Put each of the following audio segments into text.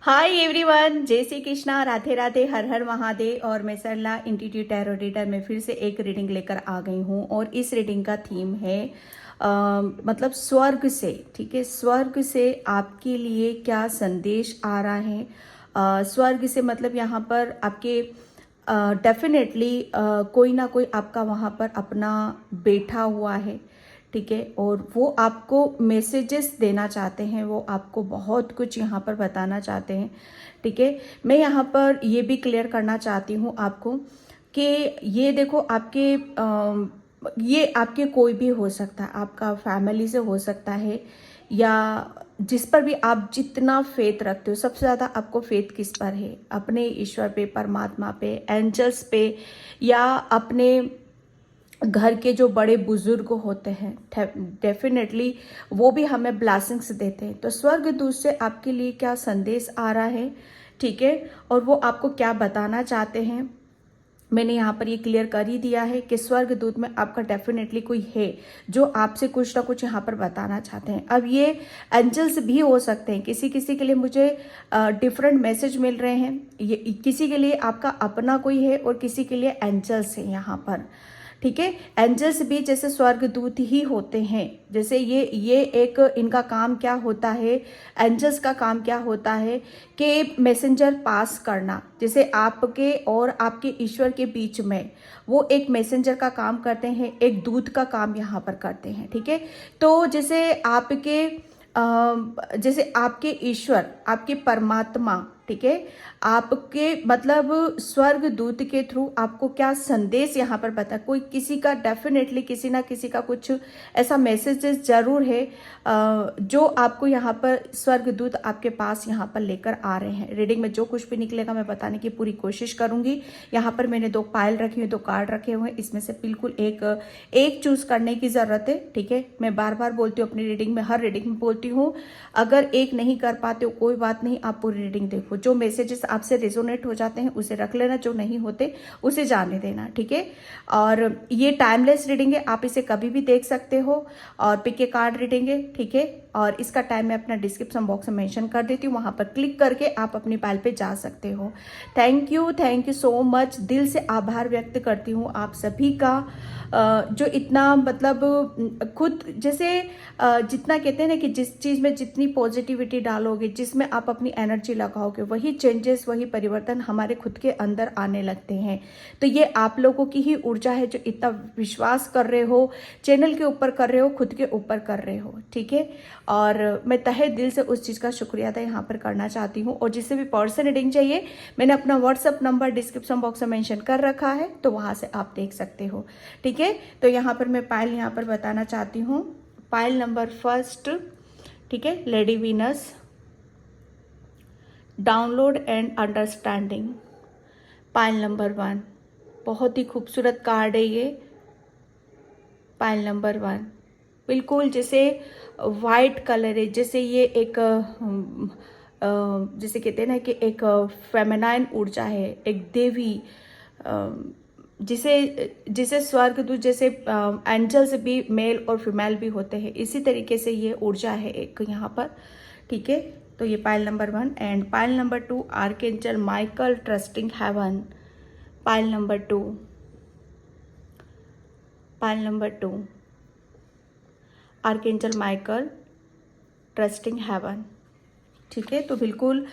Hi everyone, जय श्री कृष्णा, राधे राधे, हर हर महादेव। और मैं सरला इंस्टीट्यूट टैरो रीडर में फिर से एक रीडिंग लेकर आ गई हूँ। और इस रीडिंग का थीम है मतलब स्वर्ग से। ठीक है, स्वर्ग से आपके लिए क्या संदेश आ रहा है। स्वर्ग से मतलब यहाँ पर आपके डेफिनेटली कोई ना कोई आपका वहाँ पर अपना बैठा हुआ है। ठीक है, और वो आपको मैसेजेस देना चाहते हैं, वो आपको बहुत कुछ यहाँ पर बताना चाहते हैं। ठीक है, मैं यहाँ पर ये भी क्लियर करना चाहती हूँ आपको कि ये देखो ये आपके कोई भी हो सकता है, आपका फैमिली से हो सकता है, या जिस पर भी आप जितना फेथ रखते हो। सबसे ज़्यादा आपको फेथ किस पर है? अपने ईश्वर पे, परमात्मा पे, एंजल्स पे, या अपने घर के जो बड़े बुजुर्ग होते हैं। डेफिनेटली वो भी हमें ब्लेसिंग्स देते हैं। तो स्वर्ग दूत से आपके लिए क्या संदेश आ रहा है, ठीक है, और वो आपको क्या बताना चाहते हैं, मैंने यहाँ पर ये क्लियर कर ही दिया है कि स्वर्ग दूत में आपका डेफिनेटली कोई है जो आपसे कुछ ना कुछ यहाँ पर बताना चाहते हैं। अब ये एंजल्स भी हो सकते हैं, किसी किसी के लिए मुझे डिफरेंट मैसेज मिल रहे हैं। ये किसी के लिए आपका अपना कोई है और किसी के लिए एंजल्स है यहाँ पर। ठीक है, एंजल्स भी जैसे स्वर्ग दूत ही होते हैं। जैसे ये एक इनका काम क्या होता है, एंजल्स का काम क्या होता है कि मैसेंजर पास करना। जैसे आपके और आपके ईश्वर के बीच में वो एक मैसेंजर का काम करते हैं, एक दूत का काम यहाँ पर करते हैं। ठीक है, तो जैसे आपके ईश्वर, आपके परमात्मा, ठीक है, आपके मतलब स्वर्ग दूत के थ्रू आपको क्या संदेश यहाँ पर बता, कोई किसी का डेफिनेटली किसी ना किसी का कुछ ऐसा मैसेजेस जरूर है जो आपको यहाँ पर स्वर्ग दूत आपके पास यहाँ पर लेकर आ रहे हैं। रीडिंग में जो कुछ भी निकलेगा मैं बताने की पूरी कोशिश करूंगी। यहाँ पर मैंने 2 पायल रखी हुई, 2 कार्ड रखे हुए हैं, इसमें से बिल्कुल एक चूज करने की जरूरत है। ठीक है, मैं बार बार बोलती हूँ अपनी रीडिंग में, हर रीडिंग में बोलती हूँ, अगर एक नहीं कर पाते हो कोई बात नहीं, आप पूरी रीडिंग देखो। जो मैसेजेस आपसे रेजोनेट हो जाते हैं उसे रख लेना, जो नहीं होते उसे जाने देना। ठीक है, और ये टाइमलेस रीडिंग है, आप इसे कभी भी देख सकते हो। और पिक ए कार्ड रीडिंग है। ठीक है, और इसका टाइम मैं अपना डिस्क्रिप्शन बॉक्स में मेंशन कर देती हूँ, वहां पर क्लिक करके आप अपनी फाइल पे जा सकते हो। थैंक यू सो मच, दिल से आभार व्यक्त करती हूँ आप सभी का, जो इतना मतलब खुद जैसे जितना कहते हैं ना कि जिस चीज़ में जितनी पॉजिटिविटी डालोगे, जिसमें आप अपनी एनर्जी लगाओगे, वही चेंजेस, वही परिवर्तन हमारे खुद के अंदर आने लगते हैं। तो ये आप लोगों की ही ऊर्जा है जो इतना विश्वास कर रहे हो, चैनल के ऊपर कर रहे हो, खुद के ऊपर कर रहे हो। ठीक है, और मैं तहे दिल से उस चीज़ का शुक्रिया अदा यहाँ पर करना चाहती हूँ। और जिसे भी पर्सन रीडिंग चाहिए, मैंने अपना व्हाट्सअप नंबर डिस्क्रिप्शन बॉक्स में मेंशन कर रखा है, तो वहाँ से आप देख सकते हो। ठीक है, तो यहाँ पर मैं पायल यहाँ पर बताना चाहती हूँ। पायल नंबर 1, ठीक है, lady Venus, download and understanding. Payal number 1, बहुत ही खूबसूरत कार्ड है ये। पायल नंबर 1 बिल्कुल जैसे वाइट कलर है, जैसे ये एक जैसे कहते हैं ना कि एक फेमिनाइन ऊर्जा है, एक देवी, जिसे जिसे स्वर्ग दूत, जैसे एंजल्स भी मेल और फीमेल भी होते हैं, इसी तरीके से ये ऊर्जा है एक यहाँ पर। ठीक है, तो ये pile number 1। And pile number 2, archangel Michael trusting heaven. Pile number 2, pile number 2, archangel Michael trusting heaven. ठीक है, तो बिल्कुल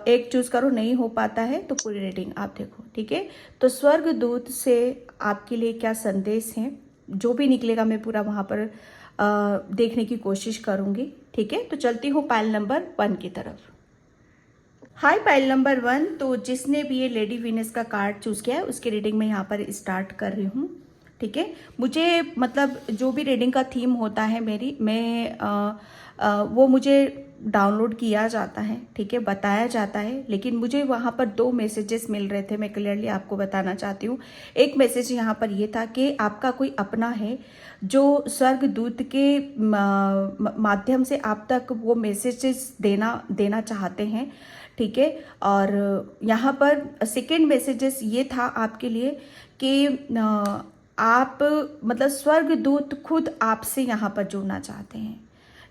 एक चूज करो, नहीं हो पाता है तो पूरी रीडिंग आप देखो। ठीक है, तो स्वर्ग दूत से आपके लिए क्या संदेश है, जो भी निकलेगा मैं पूरा वहां पर देखने की कोशिश करूंगी। ठीक है, तो चलती हूँ पायल नंबर 1 की तरफ। हाय पायल नंबर 1, तो जिसने भी ये लेडी वीनस का कार्ड चूज किया है उसकी रीडिंग में यहाँ पर स्टार्ट कर रही हूँ। ठीक है, मुझे मतलब जो भी रीडिंग का थीम होता है मेरी, वो मुझे डाउनलोड किया जाता है, ठीक है, बताया जाता है, लेकिन मुझे वहाँ पर 2 मैसेजेस मिल रहे थे, मैं क्लियरली आपको बताना चाहती हूँ। एक मैसेज यहाँ पर ये था कि आपका कोई अपना है जो स्वर्ग दूत के माध्यम से आप तक वो मैसेजेस देना चाहते हैं। ठीक है, और यहाँ पर सेकेंड मैसेजेस ये था आपके लिए कि आप मतलब स्वर्ग दूत खुद आपसे यहाँ पर जुड़ना चाहते हैं।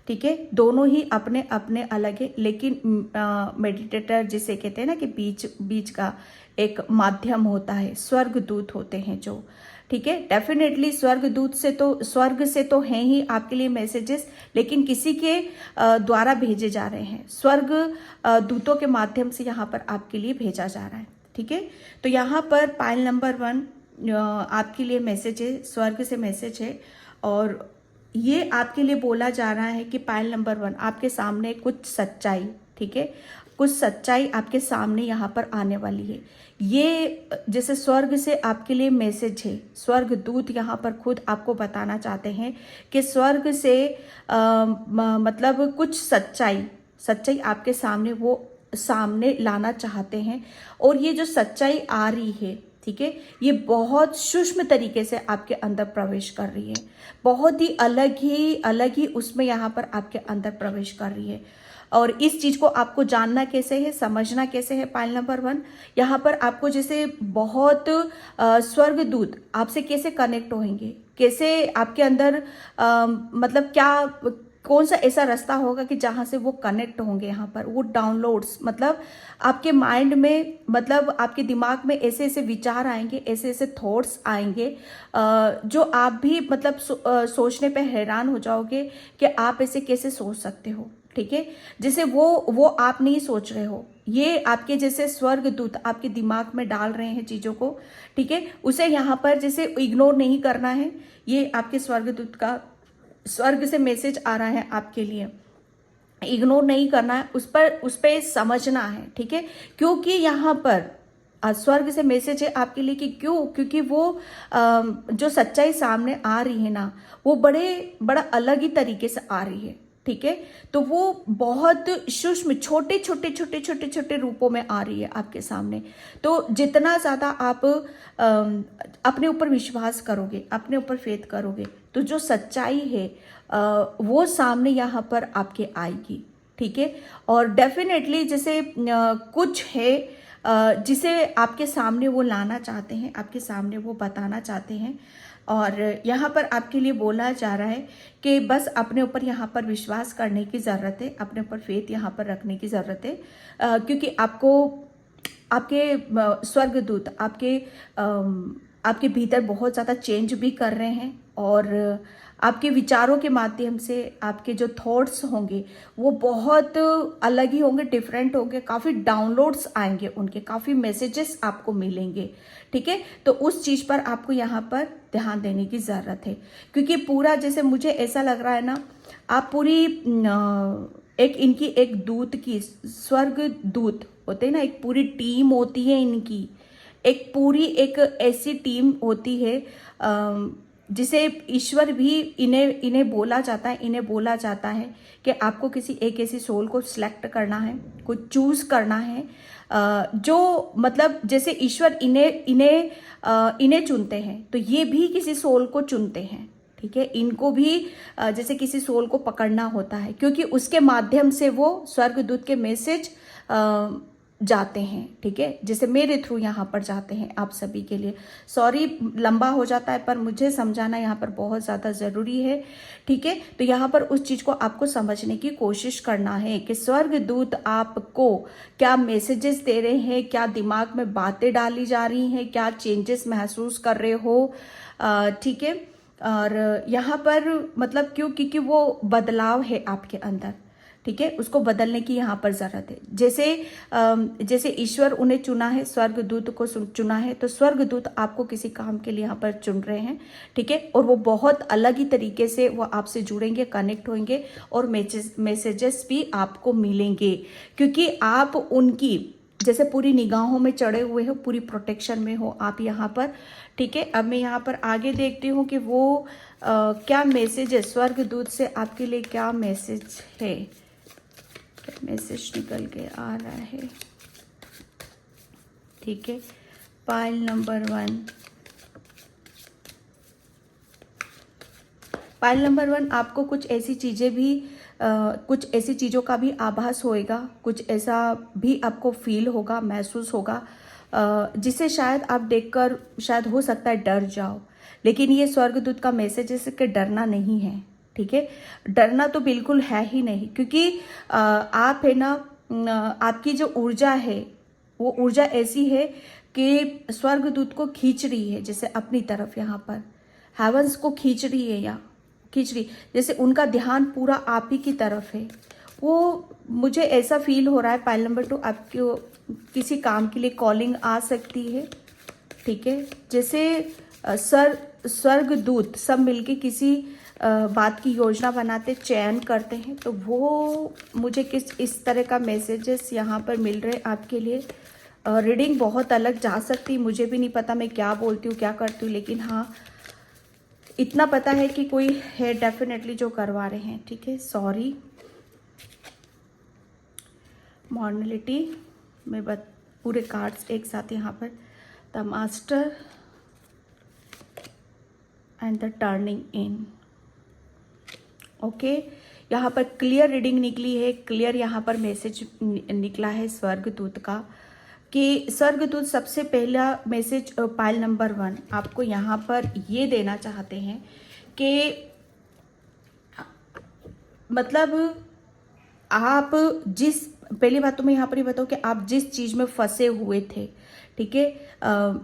ठीक है, दोनों ही अपने अपने अलग है, लेकिन मेडिटेटर जिसे कहते हैं ना कि बीच बीच का एक माध्यम होता है, स्वर्गदूत होते हैं जो, ठीक है। डेफिनेटली स्वर्गदूत से तो, स्वर्ग से तो हैं ही आपके लिए मैसेजेस, लेकिन किसी के द्वारा भेजे जा रहे हैं, स्वर्ग दूतों के माध्यम से यहाँ पर आपके लिए भेजा जा रहा है, ठीक है। तो यहाँ पर पायल नंबर 1 आपके लिए मैसेज है, स्वर्ग से मैसेज है, और ये आपके लिए बोला जा रहा है कि पायल नंबर 1 आपके सामने कुछ सच्चाई, ठीक है, कुछ सच्चाई आपके सामने यहाँ पर आने वाली है। ये जैसे स्वर्ग से आपके लिए मैसेज है, स्वर्ग दूत यहाँ पर खुद आपको बताना चाहते हैं कि स्वर्ग से मतलब कुछ सच्चाई आपके सामने वो सामने लाना चाहते हैं, और ये जो सच्चाई आ रही है, ठीक है, ये बहुत सूक्ष्म तरीके से आपके अंदर प्रवेश कर रही है, बहुत ही अलग ही उसमें यहाँ पर आपके अंदर प्रवेश कर रही है। और इस चीज को आपको जानना कैसे है, समझना कैसे है, पायल नंबर 1 यहाँ पर आपको जैसे बहुत स्वर्गदूत आपसे कैसे कनेक्ट होंगे, कैसे आपके अंदर मतलब क्या, कौन सा ऐसा रास्ता होगा कि जहाँ से वो कनेक्ट होंगे, यहाँ पर वो डाउनलोड्स, मतलब आपके माइंड में, मतलब आपके दिमाग में ऐसे ऐसे विचार आएंगे, ऐसे ऐसे थॉट्स आएंगे जो आप भी मतलब सोचने पे हैरान हो जाओगे कि आप ऐसे कैसे सोच सकते हो, ठीक है। जैसे वो आप नहीं सोच रहे हो, ये आपके जैसे स्वर्गदूत आपके दिमाग में डाल रहे हैं चीज़ों को, ठीक है। उसे यहाँ पर जैसे इग्नोर नहीं करना है, ये आपके स्वर्गदूत का स्वर्ग से मैसेज आ रहा है आपके लिए, इग्नोर नहीं करना है, उस पर समझना है, ठीक है। क्योंकि यहाँ पर स्वर्ग से मैसेज है आपके लिए कि क्यों, क्योंकि वो जो सच्चाई सामने आ रही है ना, वो बड़ा अलग ही तरीके से आ रही है, ठीक है। तो वो बहुत सूक्ष्म छोटे रूपों में आ रही है आपके सामने। तो जितना ज़्यादा आप अपने ऊपर विश्वास करोगे, अपने ऊपर फेथ करोगे, तो जो सच्चाई है वो सामने यहाँ पर आपके आएगी, ठीक है। और डेफिनेटली जैसे कुछ है जिसे आपके सामने वो लाना चाहते हैं, आपके सामने वो बताना चाहते हैं, और यहाँ पर आपके लिए बोला जा रहा है कि बस अपने ऊपर यहाँ पर विश्वास करने की ज़रूरत है, अपने ऊपर फेथ यहाँ पर रखने की ज़रूरत है, क्योंकि आपको आपके स्वर्गदूत आपके भीतर बहुत ज़्यादा चेंज भी कर रहे हैं, और आपके विचारों के माध्यम से आपके जो थॉट्स होंगे वो बहुत अलग ही होंगे, डिफरेंट होंगे, काफ़ी डाउनलोड्स आएंगे उनके, काफ़ी मैसेजेस आपको मिलेंगे, ठीक है। तो उस चीज़ पर आपको यहाँ पर ध्यान देने की ज़रूरत है, क्योंकि पूरा जैसे मुझे ऐसा लग रहा है ना, आप पूरी इनकी एक दूत की, स्वर्ग दूत होते हैं ना, एक पूरी टीम होती है इनकी, एक ऐसी टीम होती है जिसे ईश्वर भी इन्हें बोला जाता है कि आपको किसी एक ऐसी सोल को सिलेक्ट करना है, को चूज करना है, जो मतलब जैसे ईश्वर इन्हें चुनते हैं, तो ये भी किसी सोल को चुनते हैं, ठीक है। इनको भी जैसे किसी सोल को पकड़ना होता है, क्योंकि उसके माध्यम से वो स्वर्गदूत के मैसेज जाते हैं, ठीक है, जैसे मेरे थ्रू यहाँ पर जाते हैं आप सभी के लिए। सॉरी लंबा हो जाता है, पर मुझे समझाना यहाँ पर बहुत ज़्यादा ज़रूरी है, ठीक है। तो यहाँ पर उस चीज़ को आपको समझने की कोशिश करना है कि स्वर्गदूत आपको क्या मैसेजेस दे रहे हैं, क्या दिमाग में बातें डाली जा रही हैं, क्या चेंजेस महसूस कर रहे हो, ठीक है। और यहाँ पर मतलब क्यों, क्योंकि वो बदलाव है आपके अंदर, ठीक है, उसको बदलने की यहाँ पर ज़रूरत है। जैसे ईश्वर उन्हें चुना है, स्वर्गदूत को चुना है, तो स्वर्गदूत आपको किसी काम के लिए यहाँ पर चुन रहे हैं, ठीक है। और वो बहुत अलग ही तरीके से वो आपसे जुड़ेंगे, कनेक्ट होंगे, और मैसेजेस भी आपको मिलेंगे, क्योंकि आप उनकी जैसे पूरी निगाहों में चढ़े हुए हो, पूरी प्रोटेक्शन में हो आप यहाँ पर, ठीक है। अब मैं यहाँ पर आगे देखती हूँ कि वो क्या मैसेज है, स्वर्गदूत से आपके लिए क्या मैसेज है, मैसेज निकल के आ रहा है, ठीक है। पायल नंबर 1 आपको कुछ ऐसी चीज़ें भी कुछ ऐसी चीज़ों का भी आभास होएगा, कुछ ऐसा भी आपको फील होगा, महसूस होगा, जिसे शायद आप देखकर शायद हो सकता है डर जाओ, लेकिन ये स्वर्गदूत का मैसेज है कि डरना नहीं है, ठीक है। डरना तो बिल्कुल है ही नहीं, क्योंकि आप है ना, आपकी जो ऊर्जा है वो ऊर्जा ऐसी है कि स्वर्गदूत को खींच रही है, जैसे अपनी तरफ, यहाँ पर हेवंस को खींच रही है, या खींच रही, जैसे उनका ध्यान पूरा आप ही की तरफ है। वो मुझे ऐसा फील हो रहा है। पाइल नंबर 2, आपको किसी काम के लिए कॉलिंग आ सकती है, ठीक है। जैसे स्वर्गदूत सब मिलके किसी बात की योजना बनाते, चयन करते हैं, तो वो मुझे इस तरह का मैसेजेस यहाँ पर मिल रहे आपके लिए। रीडिंग बहुत अलग जा सकती, मुझे भी नहीं पता मैं क्या बोलती हूँ क्या करती हूँ, लेकिन हाँ इतना पता है कि कोई है डेफिनेटली जो करवा रहे हैं, ठीक है। सॉरी। मॉर्नलिटी में पूरे कार्ड्स एक साथ यहाँ पर, the master and the turning in. Okay, यहाँ पर क्लियर रीडिंग निकली है, क्लियर यहाँ पर मैसेज निकला है स्वर्गदूत का, कि स्वर्गदूत सबसे पहला मैसेज पाइल नंबर 1 आपको यहाँ पर ये देना चाहते हैं कि मतलब आप जिस, पहली बात तो मैं यहाँ पर ही बताऊँ कि आप जिस चीज़ में फंसे हुए थे, ठीक है,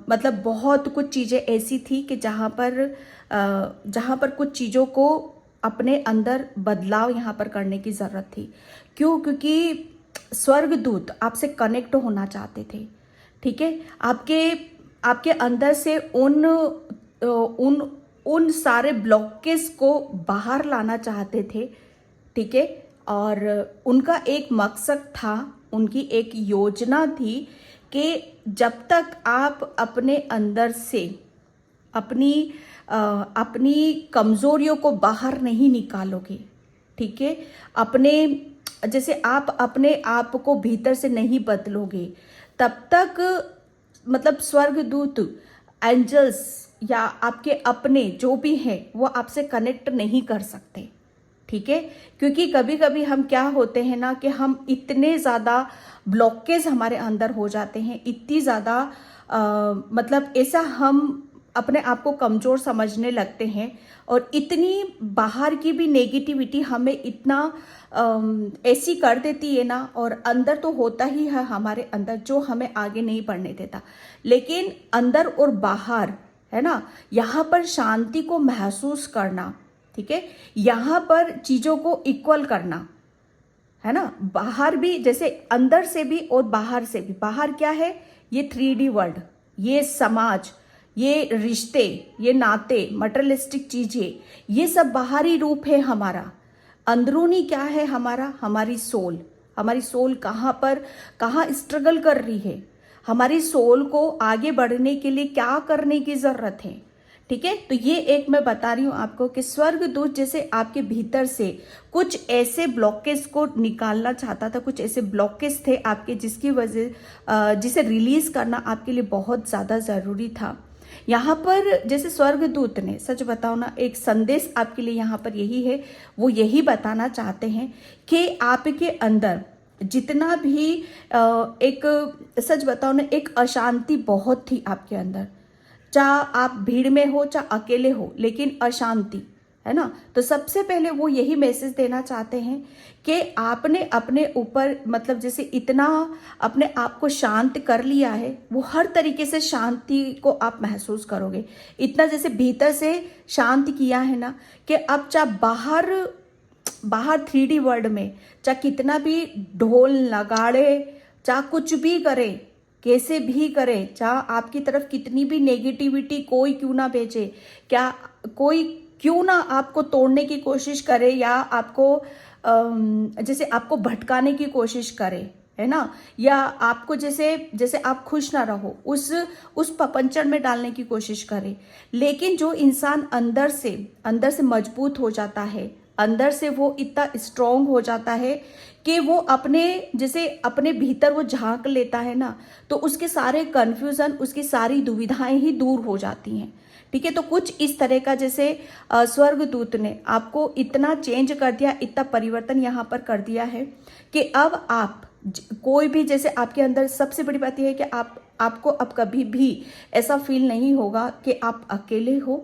मतलब बहुत कुछ चीज़ें ऐसी थी कि जहाँ पर कुछ चीज़ों को अपने अंदर बदलाव यहाँ पर करने की ज़रूरत थी। क्यों? क्योंकि स्वर्गदूत आपसे कनेक्ट होना चाहते थे, ठीक है। आपके अंदर से उन सारे ब्लॉकेज को बाहर लाना चाहते थे, ठीक है। और उनका एक मकसद था, उनकी एक योजना थी कि जब तक आप अपने अंदर से अपनी कमजोरियों को बाहर नहीं निकालोगे, ठीक है, जैसे आप अपने आप को भीतर से नहीं बदलोगे, तब तक मतलब स्वर्गदूत, एंजल्स या आपके अपने जो भी हैं वो आपसे कनेक्ट नहीं कर सकते, ठीक है। क्योंकि कभी कभी हम क्या होते हैं ना, कि हम इतने ज़्यादा ब्लॉकेज हमारे अंदर हो जाते हैं, इतनी ज़्यादा मतलब ऐसा हम अपने आप को कमज़ोर समझने लगते हैं, और इतनी बाहर की भी नेगेटिविटी हमें इतना ऐसी कर देती है ना, और अंदर तो होता ही है हमारे अंदर जो हमें आगे नहीं बढ़ने देता, लेकिन अंदर और बाहर है ना, यहाँ पर शांति को महसूस करना, ठीक है, यहाँ पर चीज़ों को इक्वल करना, है ना। बाहर भी, जैसे अंदर से भी और बाहर से भी। बाहर क्या है? ये 3D वर्ल्ड, ये समाज, ये रिश्ते, ये नाते, मटेरियलिस्टिक चीजें, ये सब बाहरी रूप है हमारा। अंदरूनी क्या है हमारा? हमारी सोल। हमारी सोल कहाँ स्ट्रगल कर रही है, हमारी सोल को आगे बढ़ने के लिए क्या करने की जरूरत है, ठीक है। तो ये एक मैं बता रही हूं आपको कि स्वर्गदूत जैसे आपके भीतर से कुछ ऐसे ब्लॉकेज को निकालना चाहता था, कुछ ऐसे ब्लॉकेज थे आपके जिसकी वजह जिसे रिलीज करना आपके लिए बहुत ज्यादा जरूरी था। यहाँ पर जैसे स्वर्गदूत ने, सच बताओ ना, एक संदेश आपके लिए यहाँ पर यही है, वो यही बताना चाहते हैं कि आपके अंदर जितना भी एक, सच बताओ ना, एक अशांति बहुत थी आपके अंदर, चाहे आप भीड़ में हो चाहे अकेले हो, लेकिन अशांति है ना। तो सबसे पहले वो यही मैसेज देना चाहते हैं कि आपने अपने ऊपर मतलब जैसे इतना अपने आप को शांत कर लिया है, वो हर तरीके से शांति को आप महसूस करोगे। इतना जैसे भीतर से शांत किया है ना, कि अब चाहे बाहर 3D वर्ल्ड में चाहे कितना भी ढोल नगाड़े, चाहे कुछ भी करे, कैसे भी करे, चाहे आपकी तरफ कितनी भी नेगेटिविटी कोई क्यों ना भेजे, क्या कोई क्यों ना आपको तोड़ने की कोशिश करे, या आपको जैसे आपको भटकाने की कोशिश करे, है ना, या आपको जैसे आप खुश ना रहो उस पपंचर में डालने की कोशिश करे, लेकिन जो इंसान अंदर से मजबूत हो जाता है, अंदर से वो इतना स्ट्रांग हो जाता है कि वो अपने भीतर वो झांक लेता है ना, तो उसके सारे कंफ्यूजन, उसकी सारी दुविधाएं ही दूर हो जाती हैं, ठीक है। तो कुछ इस तरह का जैसे स्वर्गदूत ने आपको इतना चेंज कर दिया, इतना परिवर्तन यहाँ पर कर दिया है कि अब आप कोई भी, जैसे आपके अंदर सबसे बड़ी बात यह है कि आपको अब कभी भी ऐसा फील नहीं होगा कि आप अकेले हो,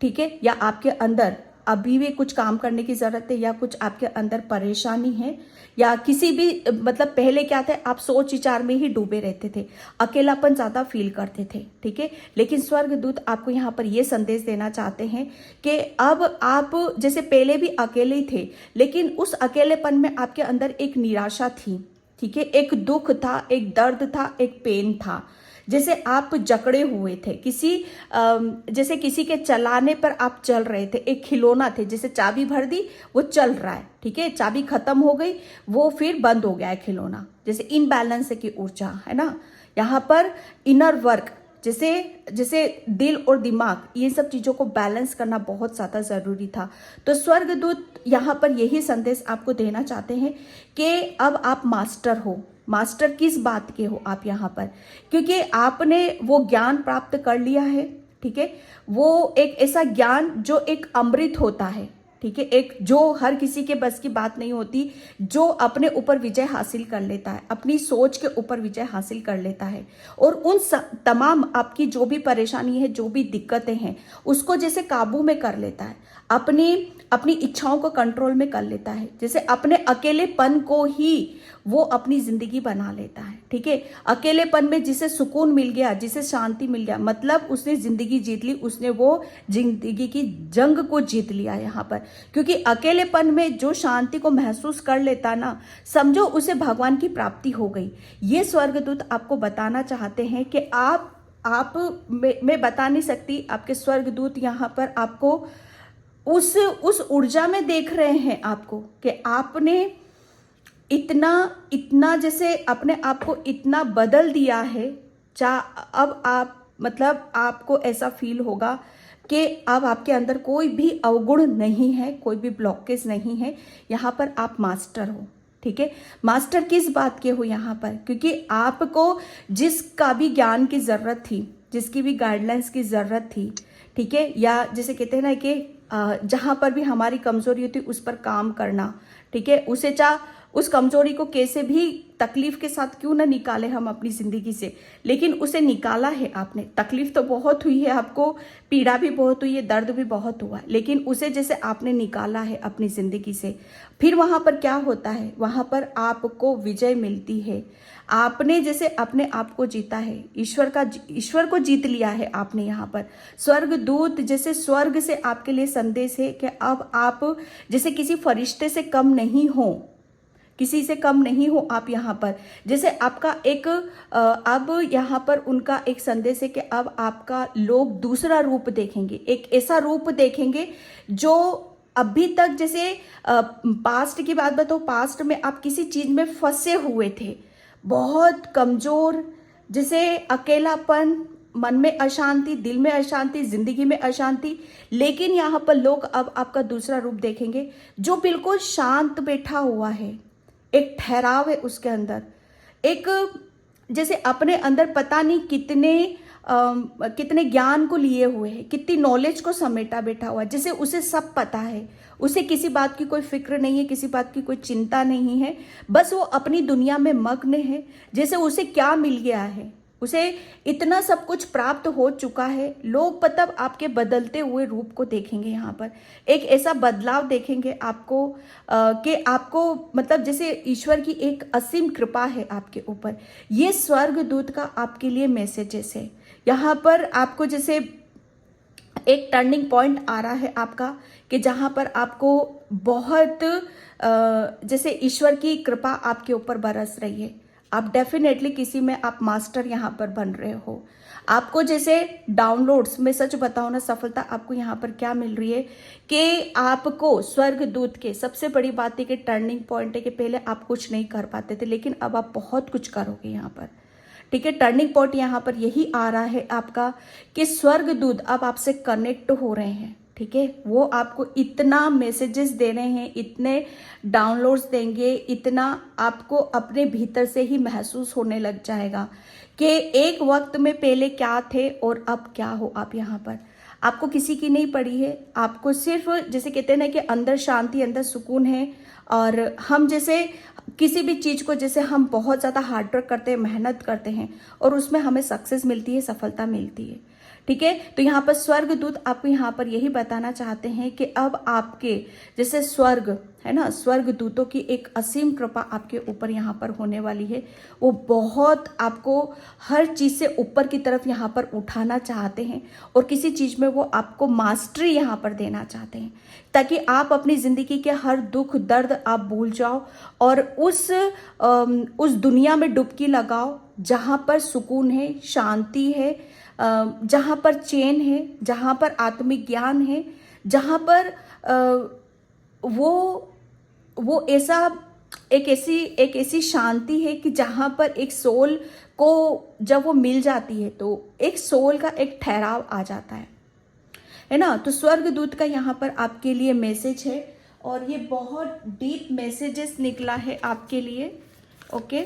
ठीक है, या आपके अंदर अभी भी कुछ काम करने की ज़रूरत है, या कुछ आपके अंदर परेशानी है, या किसी भी मतलब पहले क्या था, आप सोच विचार में ही डूबे रहते थे, अकेलापन ज़्यादा फील करते थे, ठीक है। लेकिन स्वर्गदूत आपको यहाँ पर ये संदेश देना चाहते हैं कि अब आप जैसे पहले भी अकेले ही थे, लेकिन उस अकेलेपन में आपके अंदर एक निराशा थी, ठीक है, एक दुख था, एक दर्द था, एक पेन था, जैसे आप जकड़े हुए थे किसी जैसे किसी के चलाने पर आप चल रहे थे, एक खिलौना थे, जैसे चाबी भर दी वो चल रहा है, ठीक है, चाबी खत्म हो गई वो फिर बंद हो गया है खिलौना, जैसे इनबैलेंस की ऊर्जा है ना। यहाँ पर इनर वर्क, जैसे जैसे दिल और दिमाग, ये सब चीज़ों को बैलेंस करना बहुत ज़्यादा ज़रूरी था। तो स्वर्गदूत यहाँ पर यही संदेश आपको देना चाहते हैं कि अब आप मास्टर हो। मास्टर किस बात के हो आप यहाँ पर, क्योंकि आपने वो ज्ञान प्राप्त कर लिया है, ठीक है। वो एक ऐसा ज्ञान जो एक अमृत होता है, ठीक है, एक जो हर किसी के बस की बात नहीं होती, जो अपने ऊपर विजय हासिल कर लेता है, अपनी सोच के ऊपर विजय हासिल कर लेता है, और उन तमाम आपकी जो भी परेशानी है, जो भी दिक्कतें हैं, उसको जैसे काबू में कर लेता है, अपनी अपनी इच्छाओं को कंट्रोल में कर लेता है, जैसे अपने अकेलेपन को ही वो अपनी जिंदगी बना लेता है, ठीक है। अकेलेपन में जिसे सुकून मिल गया, जिसे शांति मिल गया, मतलब उसने जिंदगी जीत ली, उसने वो जिंदगी की जंग को जीत लिया यहाँ पर। क्योंकि अकेलेपन में जो शांति को महसूस कर लेता ना, समझो उसे भगवान की प्राप्ति हो गई। ये स्वर्गदूत आपको बताना चाहते हैं कि आप मैं बता नहीं सकती, आपके स्वर्गदूत यहाँ पर आपको उस ऊर्जा में देख रहे हैं आपको, कि आपने इतना इतना जैसे अपने आप को इतना बदल दिया है। अब आप मतलब आपको ऐसा फील होगा कि अब आपके अंदर कोई भी अवगुण नहीं है, कोई भी ब्लॉकेज नहीं है, यहाँ पर आप मास्टर हो, ठीक है। मास्टर किस बात के हो यहाँ पर, क्योंकि आपको जिसका भी ज्ञान की ज़रूरत थी, जिसकी भी गाइडलाइंस की ज़रूरत थी, ठीक है, या जैसे कहते हैं ना कि जहाँ पर भी हमारी कमज़ोरी होती उस पर काम करना, ठीक है, उस कमजोरी को कैसे भी तकलीफ के साथ क्यों ना निकाले हम अपनी जिंदगी से, लेकिन उसे निकाला है आपने। तकलीफ तो बहुत हुई है आपको, पीड़ा भी बहुत हुई है, दर्द भी बहुत हुआ है, लेकिन उसे जैसे आपने निकाला है अपनी जिंदगी से, फिर वहां पर क्या होता है, वहां पर आपको विजय मिलती है। आपने जैसे अपने आप को जीता है, ईश्वर को जीत लिया है आपने यहाँ पर। स्वर्गदूत जैसे स्वर्ग से आपके लिए संदेश है कि अब आप जैसे किसी फरिश्ते से कम नहीं हो, किसी से कम नहीं हो आप यहाँ पर। जैसे आपका एक अब यहाँ पर उनका एक संदेश है कि अब आपका लोग दूसरा रूप देखेंगे, एक ऐसा रूप देखेंगे जो अभी तक जैसे पास्ट की बात बताओ, पास्ट में आप किसी चीज में फंसे हुए थे, बहुत कमजोर, जैसे अकेलापन, मन में अशांति, दिल में अशांति, जिंदगी में अशांति, लेकिन यहाँ पर लोग अब आपका दूसरा रूप देखेंगे जो बिल्कुल शांत बैठा हुआ है, एक ठहराव है उसके अंदर, एक जैसे अपने अंदर पता नहीं कितने ज्ञान को लिए हुए है, कितनी नॉलेज को समेटा बैठा हुआ है, जैसे उसे सब पता है, उसे किसी बात की कोई फिक्र नहीं है, किसी बात की कोई चिंता नहीं है, बस वो अपनी दुनिया में मग्न है। जैसे उसे क्या मिल गया है, उसे इतना सब कुछ प्राप्त हो चुका है। लोग मतलब आपके बदलते हुए रूप को देखेंगे, यहाँ पर एक ऐसा बदलाव देखेंगे आपको कि आपको मतलब जैसे ईश्वर की एक असीम कृपा है आपके ऊपर। ये स्वर्गदूत का आपके लिए मैसेजेस है। यहाँ पर आपको जैसे एक टर्निंग पॉइंट आ रहा है आपका, कि जहाँ पर आपको बहुत जैसे ईश्वर की कृपा आपके ऊपर बरस रही है। आप डेफिनेटली किसी में आप मास्टर यहाँ पर बन रहे हो। आपको जैसे डाउनलोड्स में सच बताओ ना, सफलता आपको यहाँ पर क्या मिल रही है कि आपको स्वर्गदूत के सबसे बड़ी बात है कि टर्निंग पॉइंट है कि पहले आप कुछ नहीं कर पाते थे, लेकिन अब आप बहुत कुछ करोगे यहाँ पर, ठीक है। टर्निंग पॉइंट यहाँ पर यही आ रहा है आपका कि स्वर्गदूत अब आपसे कनेक्ट हो रहे हैं, ठीक है। वो आपको इतना मैसेजेस दे रहे हैं, इतने डाउनलोड्स देंगे, इतना आपको अपने भीतर से ही महसूस होने लग जाएगा कि एक वक्त में पहले क्या थे और अब क्या हो आप यहाँ पर। आपको किसी की नहीं पड़ी है, आपको सिर्फ जैसे कहते हैं ना कि अंदर शांति, अंदर सुकून है। और हम जैसे किसी भी चीज़ को जैसे हम बहुत ज़्यादा हार्ड वर्क करते हैं, मेहनत करते हैं और उसमें हमें सक्सेस मिलती है, सफलता मिलती है, ठीक है। तो यहाँ पर स्वर्गदूत आपको यहाँ पर यही बताना चाहते हैं कि अब आपके जैसे स्वर्ग है ना, स्वर्गदूतों की एक असीम कृपा आपके ऊपर यहाँ पर होने वाली है। वो बहुत आपको हर चीज़ से ऊपर की तरफ यहाँ पर उठाना चाहते हैं और किसी चीज़ में वो आपको मास्टरी यहाँ पर देना चाहते हैं, ताकि आप अपनी ज़िंदगी के हर दुख दर्द आप भूल जाओ और उस दुनिया में डुबकी लगाओ जहाँ पर सुकून है, शांति है, जहाँ पर चैन है, जहाँ पर आत्मिक ज्ञान है, जहाँ पर वो ऐसा एक ऐसी शांति है कि जहाँ पर एक सोल को जब वो मिल जाती है तो एक सोल का एक ठहराव आ जाता है ना। तो स्वर्गदूत का यहाँ पर आपके लिए मैसेज है और ये बहुत डीप मैसेजेस निकला है आपके लिए। Okay,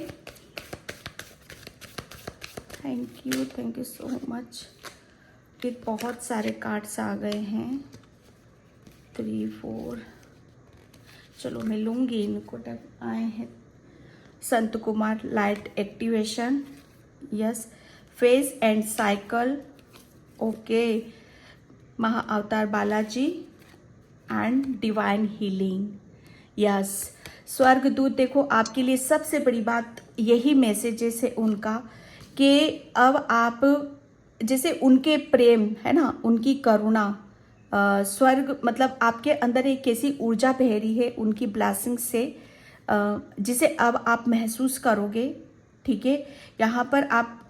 thank you so much. ये बहुत सारे कार्ड्स आ गए हैं, 3 4, चलो मैं लूँगी इनको। आए हैं Sant Kumar, light activation, yes, phase and cycle, okay, महा अवतार Balaji and divine healing, yes. स्वर्गदूत देखो आपके लिए सबसे बड़ी बात यही मैसेजेस है उनका कि अब आप जैसे उनके प्रेम है ना, उनकी करुणा, स्वर्ग मतलब आपके अंदर एक कैसी ऊर्जा बह रही है उनकी ब्लेसिंग से, जिसे अब आप महसूस करोगे। ठीक है, यहाँ पर आप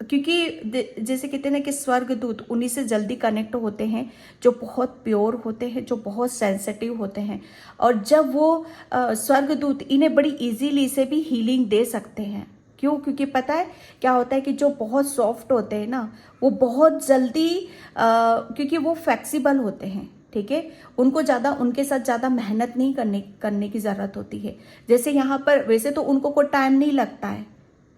क्योंकि जैसे कहते हैं ना कि स्वर्गदूत उन्हीं से जल्दी कनेक्ट होते हैं जो बहुत प्योर होते हैं, जो बहुत सेंसिटिव होते हैं, और जब वो स्वर्गदूत इन्हें बड़ी इजीली से भी हीलिंग दे सकते हैं। क्यों? क्योंकि पता है क्या होता है कि जो बहुत सॉफ्ट होते हैं ना, वो बहुत जल्दी क्योंकि वो फ्लेक्सिबल होते हैं, ठीक है, उनको ज़्यादा उनके साथ ज़्यादा मेहनत नहीं करने की ज़रूरत होती है। जैसे यहाँ पर वैसे तो उनको कोई टाइम नहीं लगता है,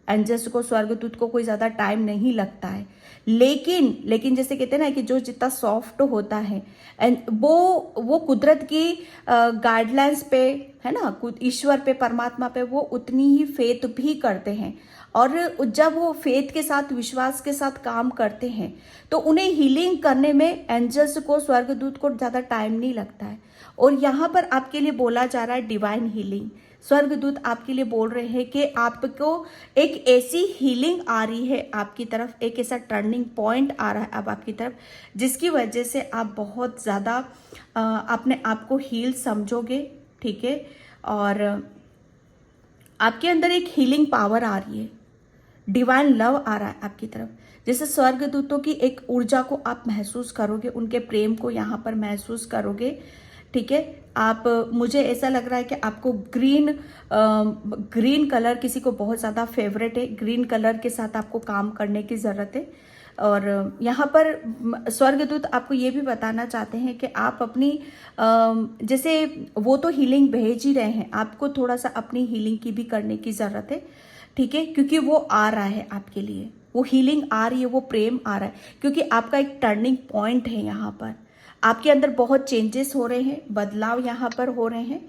एंजल्स को, स्वर्गदूत को कोई ज़्यादा टाइम नहीं लगता है, लेकिन जैसे कहते हैं ना कि जो जितना सॉफ्ट होता है एंड वो कुदरत की गाइडलाइंस पे है ना, ईश्वर पे, परमात्मा पे वो उतनी ही फेथ भी करते हैं। और जब वो फेथ के साथ, विश्वास के साथ काम करते हैं तो उन्हें हीलिंग करने में एंजल्स को, स्वर्गदूत को ज़्यादा टाइम नहीं लगता है। और यहाँ पर आपके लिए बोला जा रहा है डिवाइन हीलिंग। स्वर्गदूत आपके लिए बोल रहे हैं कि आपको एक ऐसी हीलिंग आ रही है आपकी तरफ, एक ऐसा टर्निंग पॉइंट आ रहा है अब आपकी तरफ, जिसकी वजह से आप बहुत ज़्यादा अपने आप को हील समझोगे। ठीक है, और आपके अंदर एक हीलिंग पावर आ रही है, डिवाइन लव आ रहा है आपकी तरफ। जैसे स्वर्गदूतों की एक ऊर्जा को आप महसूस करोगे, उनके प्रेम को यहाँ पर महसूस करोगे। ठीक है, आप, मुझे ऐसा लग रहा है कि आपको ग्रीन कलर किसी को बहुत ज़्यादा फेवरेट है, ग्रीन कलर के साथ आपको काम करने की ज़रूरत है। और यहाँ पर स्वर्गदूत आपको ये भी बताना चाहते हैं कि आप अपनी जैसे वो तो हीलिंग भेज ही रहे हैं, आपको थोड़ा सा अपनी हीलिंग की भी करने की ज़रूरत है। ठीक है, क्योंकि वो आ रहा है आपके लिए, वो हीलिंग आ रही है, वो प्रेम आ रहा है, क्योंकि आपका एक टर्निंग पॉइंट है। यहाँ पर आपके अंदर बहुत चेंजेस हो रहे हैं, बदलाव यहाँ पर हो रहे हैं।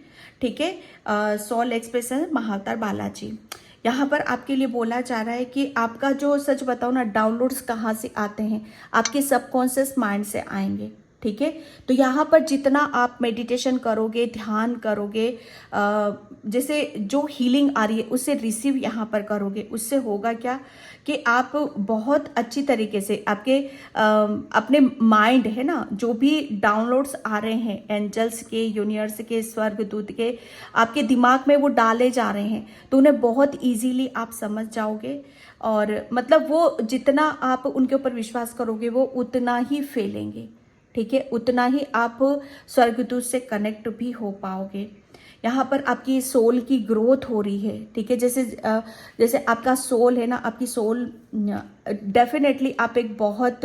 ठीक है, सोल एक्सप्रेशन महाअवतार बालाजी, यहाँ पर आपके लिए बोला जा रहा है कि आपका जो, सच बताओ ना, डाउनलोड्स कहाँ से आते हैं, आपके सबकॉन्शियस माइंड से आएंगे। ठीक है, तो यहाँ पर जितना आप मेडिटेशन करोगे, ध्यान करोगे, जैसे जो हीलिंग आ रही है उसे रिसीव यहाँ पर करोगे, उससे होगा क्या कि आप बहुत अच्छी तरीके से आपके अपने माइंड है ना, जो भी डाउनलोड्स आ रहे हैं एंजल्स के, यूनिवर्स के, स्वर्गदूत के, आपके दिमाग में वो डाले जा रहे हैं, तो उन्हें बहुत इजीली आप समझ जाओगे। और मतलब वो जितना आप उनके ऊपर विश्वास करोगे वो उतना ही फैलेंगे। ठीक है, उतना ही आप स्वर्गदूत से कनेक्ट भी हो पाओगे। यहाँ पर आपकी सोल की ग्रोथ हो रही है। ठीक है, जैसे आपका सोल है ना, आपकी सोल डेफिनेटली आप एक बहुत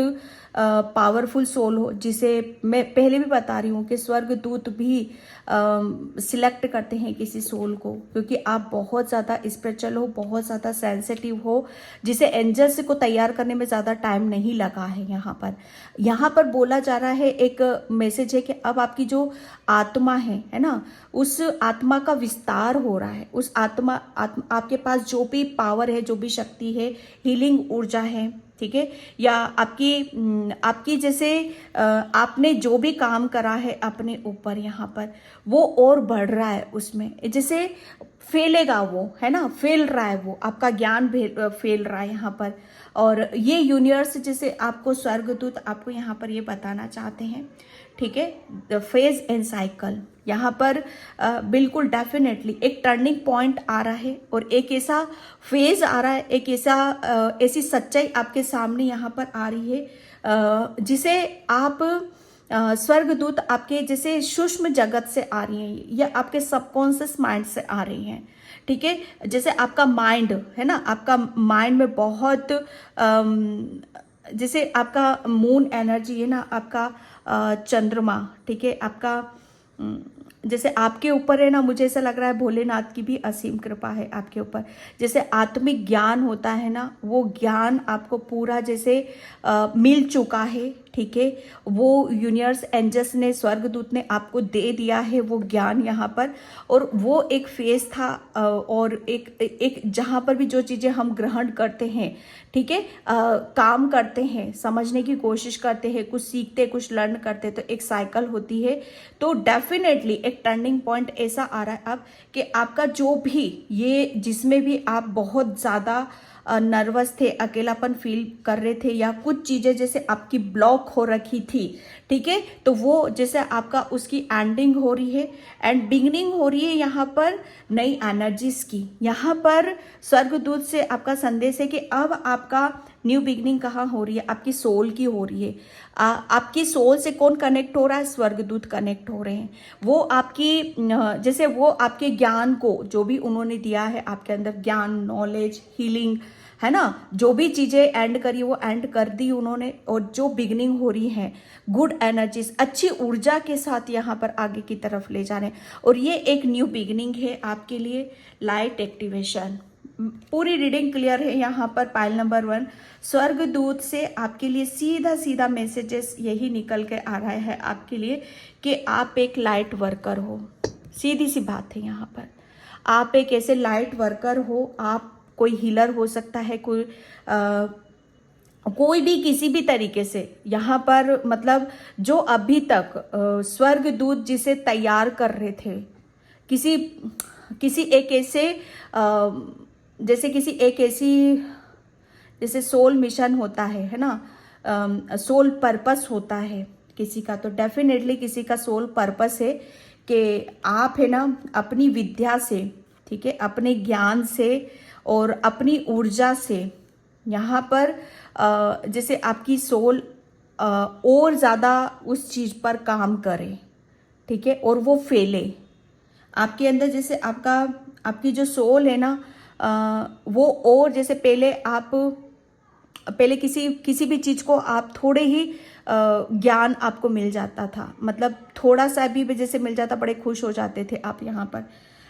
पावरफुल सोल हो, जिसे मैं पहले भी बता रही हूँ कि स्वर्गदूत भी सिलेक्ट करते हैं किसी सोल को, क्योंकि आप बहुत ज़्यादा स्पिरिचुअल हो, बहुत ज़्यादा सेंसिटिव हो, जिसे एंजल्स को तैयार करने में ज़्यादा टाइम नहीं लगा है। यहाँ पर बोला जा रहा है, एक मैसेज है कि अब आपकी जो आत्मा है ना, उस आत्मा का विस्तार हो रहा है। उस आपके पास जो भी पावर है, जो भी शक्ति है, हीलिंग ऊर्जा है, ठीक है, या आपकी जैसे आपने जो भी काम करा है अपने ऊपर यहाँ पर वो और बढ़ रहा है, उसमें जैसे फैलेगा वो, है ना, फैल रहा है वो, आपका ज्ञान फैल रहा है यहाँ पर। और ये यूनिवर्स जैसे आपको स्वर्गदूत आपको यहाँ पर ये बताना चाहते हैं, ठीक है, द फेज एंड साइकिल यहाँ पर बिल्कुल डेफिनेटली एक टर्निंग पॉइंट आ रहा है और एक ऐसा फेज आ रहा है, एक ऐसी सच्चाई आपके सामने यहाँ पर आ रही है जिसे आप स्वर्गदूत आपके जैसे सूक्ष्म जगत से आ रही हैं या आपके सबकॉन्शियस माइंड से आ रही हैं, ठीक है। जैसे आपका माइंड है ना, आपका माइंड में बहुत जैसे आपका मून एनर्जी है ना, आपका चंद्रमा, ठीक है, आपका जैसे आपके ऊपर है ना, मुझे ऐसा लग रहा है भोलेनाथ की भी असीम कृपा है आपके ऊपर। जैसे आत्मिक ज्ञान होता है ना, वो ज्ञान आपको पूरा जैसे मिल चुका है, ठीक है, वो यूनिवर्स एंजल्स ने, स्वर्गदूत ने आपको दे दिया है वो ज्ञान यहाँ पर। और वो एक फेज था और एक जहाँ पर भी जो चीज़ें हम ग्रहण करते हैं, ठीक है, काम करते हैं, समझने की कोशिश करते हैं, कुछ सीखते, कुछ लर्न करते, तो एक साइकिल होती है। तो डेफिनेटली एक टर्निंग पॉइंट ऐसा आ रहा है अब कि आपका जो भी ये जिसमें भी आप बहुत ज़्यादा नर्वस थे, अकेलापन फील कर रहे थे, या कुछ चीज़ें जैसे आपकी ब्लॉक हो रखी थी, ठीक है, तो वो जैसे आपका उसकी एंडिंग हो रही है एंड बिगनिंग हो रही है यहाँ पर नई एनर्जीज की। यहाँ पर स्वर्गदूत से आपका संदेश है कि अब आपका न्यू बिगनिंग कहाँ हो रही है, आपकी सोल की हो रही है। आपकी सोल से कौन कनेक्ट हो रहा है, स्वर्गदूत कनेक्ट हो रहे हैं। वो आपकी जैसे वो आपके ज्ञान को जो भी उन्होंने दिया है आपके अंदर, ज्ञान, नॉलेज, हीलिंग, है ना, जो भी चीजें एंड करी वो एंड कर दी उन्होंने। और जो बिगनिंग हो रही है गुड एनर्जीज, अच्छी ऊर्जा के साथ यहाँ पर आगे की तरफ ले जा रहे हैं। और ये एक न्यू बिगनिंग है आपके लिए। लाइट एक्टिवेशन, पूरी रीडिंग क्लियर है यहाँ पर। पाइल नंबर 1, स्वर्गदूत से आपके लिए सीधा सीधा मैसेजेस यही निकल के आ रहा है आपके लिए कि आप एक लाइट वर्कर हो। सीधी सी बात है यहाँ पर, आप एक ऐसे लाइट वर्कर हो। आप कोई हीलर हो सकता है, कोई भी किसी भी तरीके से यहाँ पर, मतलब जो अभी तक स्वर्गदूत जिसे तैयार कर रहे थे, किसी एक ऐसे जैसे किसी एक ऐसी जैसे सोल मिशन होता है ना, सोल पर्पस होता है किसी का, तो डेफिनेटली किसी का सोल पर्पस है कि आप है ना अपनी विद्या से, ठीक है, अपने ज्ञान से और अपनी ऊर्जा से यहाँ पर जैसे आपकी सोल और ज़्यादा उस चीज़ पर काम करे, ठीक है, और वो फैले आपके अंदर। जैसे आपकी जो सोल है ना, वो और जैसे पहले किसी भी चीज़ को आप थोड़े ही ज्ञान आपको मिल जाता था, मतलब थोड़ा सा भी जैसे मिल जाता बड़े खुश हो जाते थे आप यहाँ पर।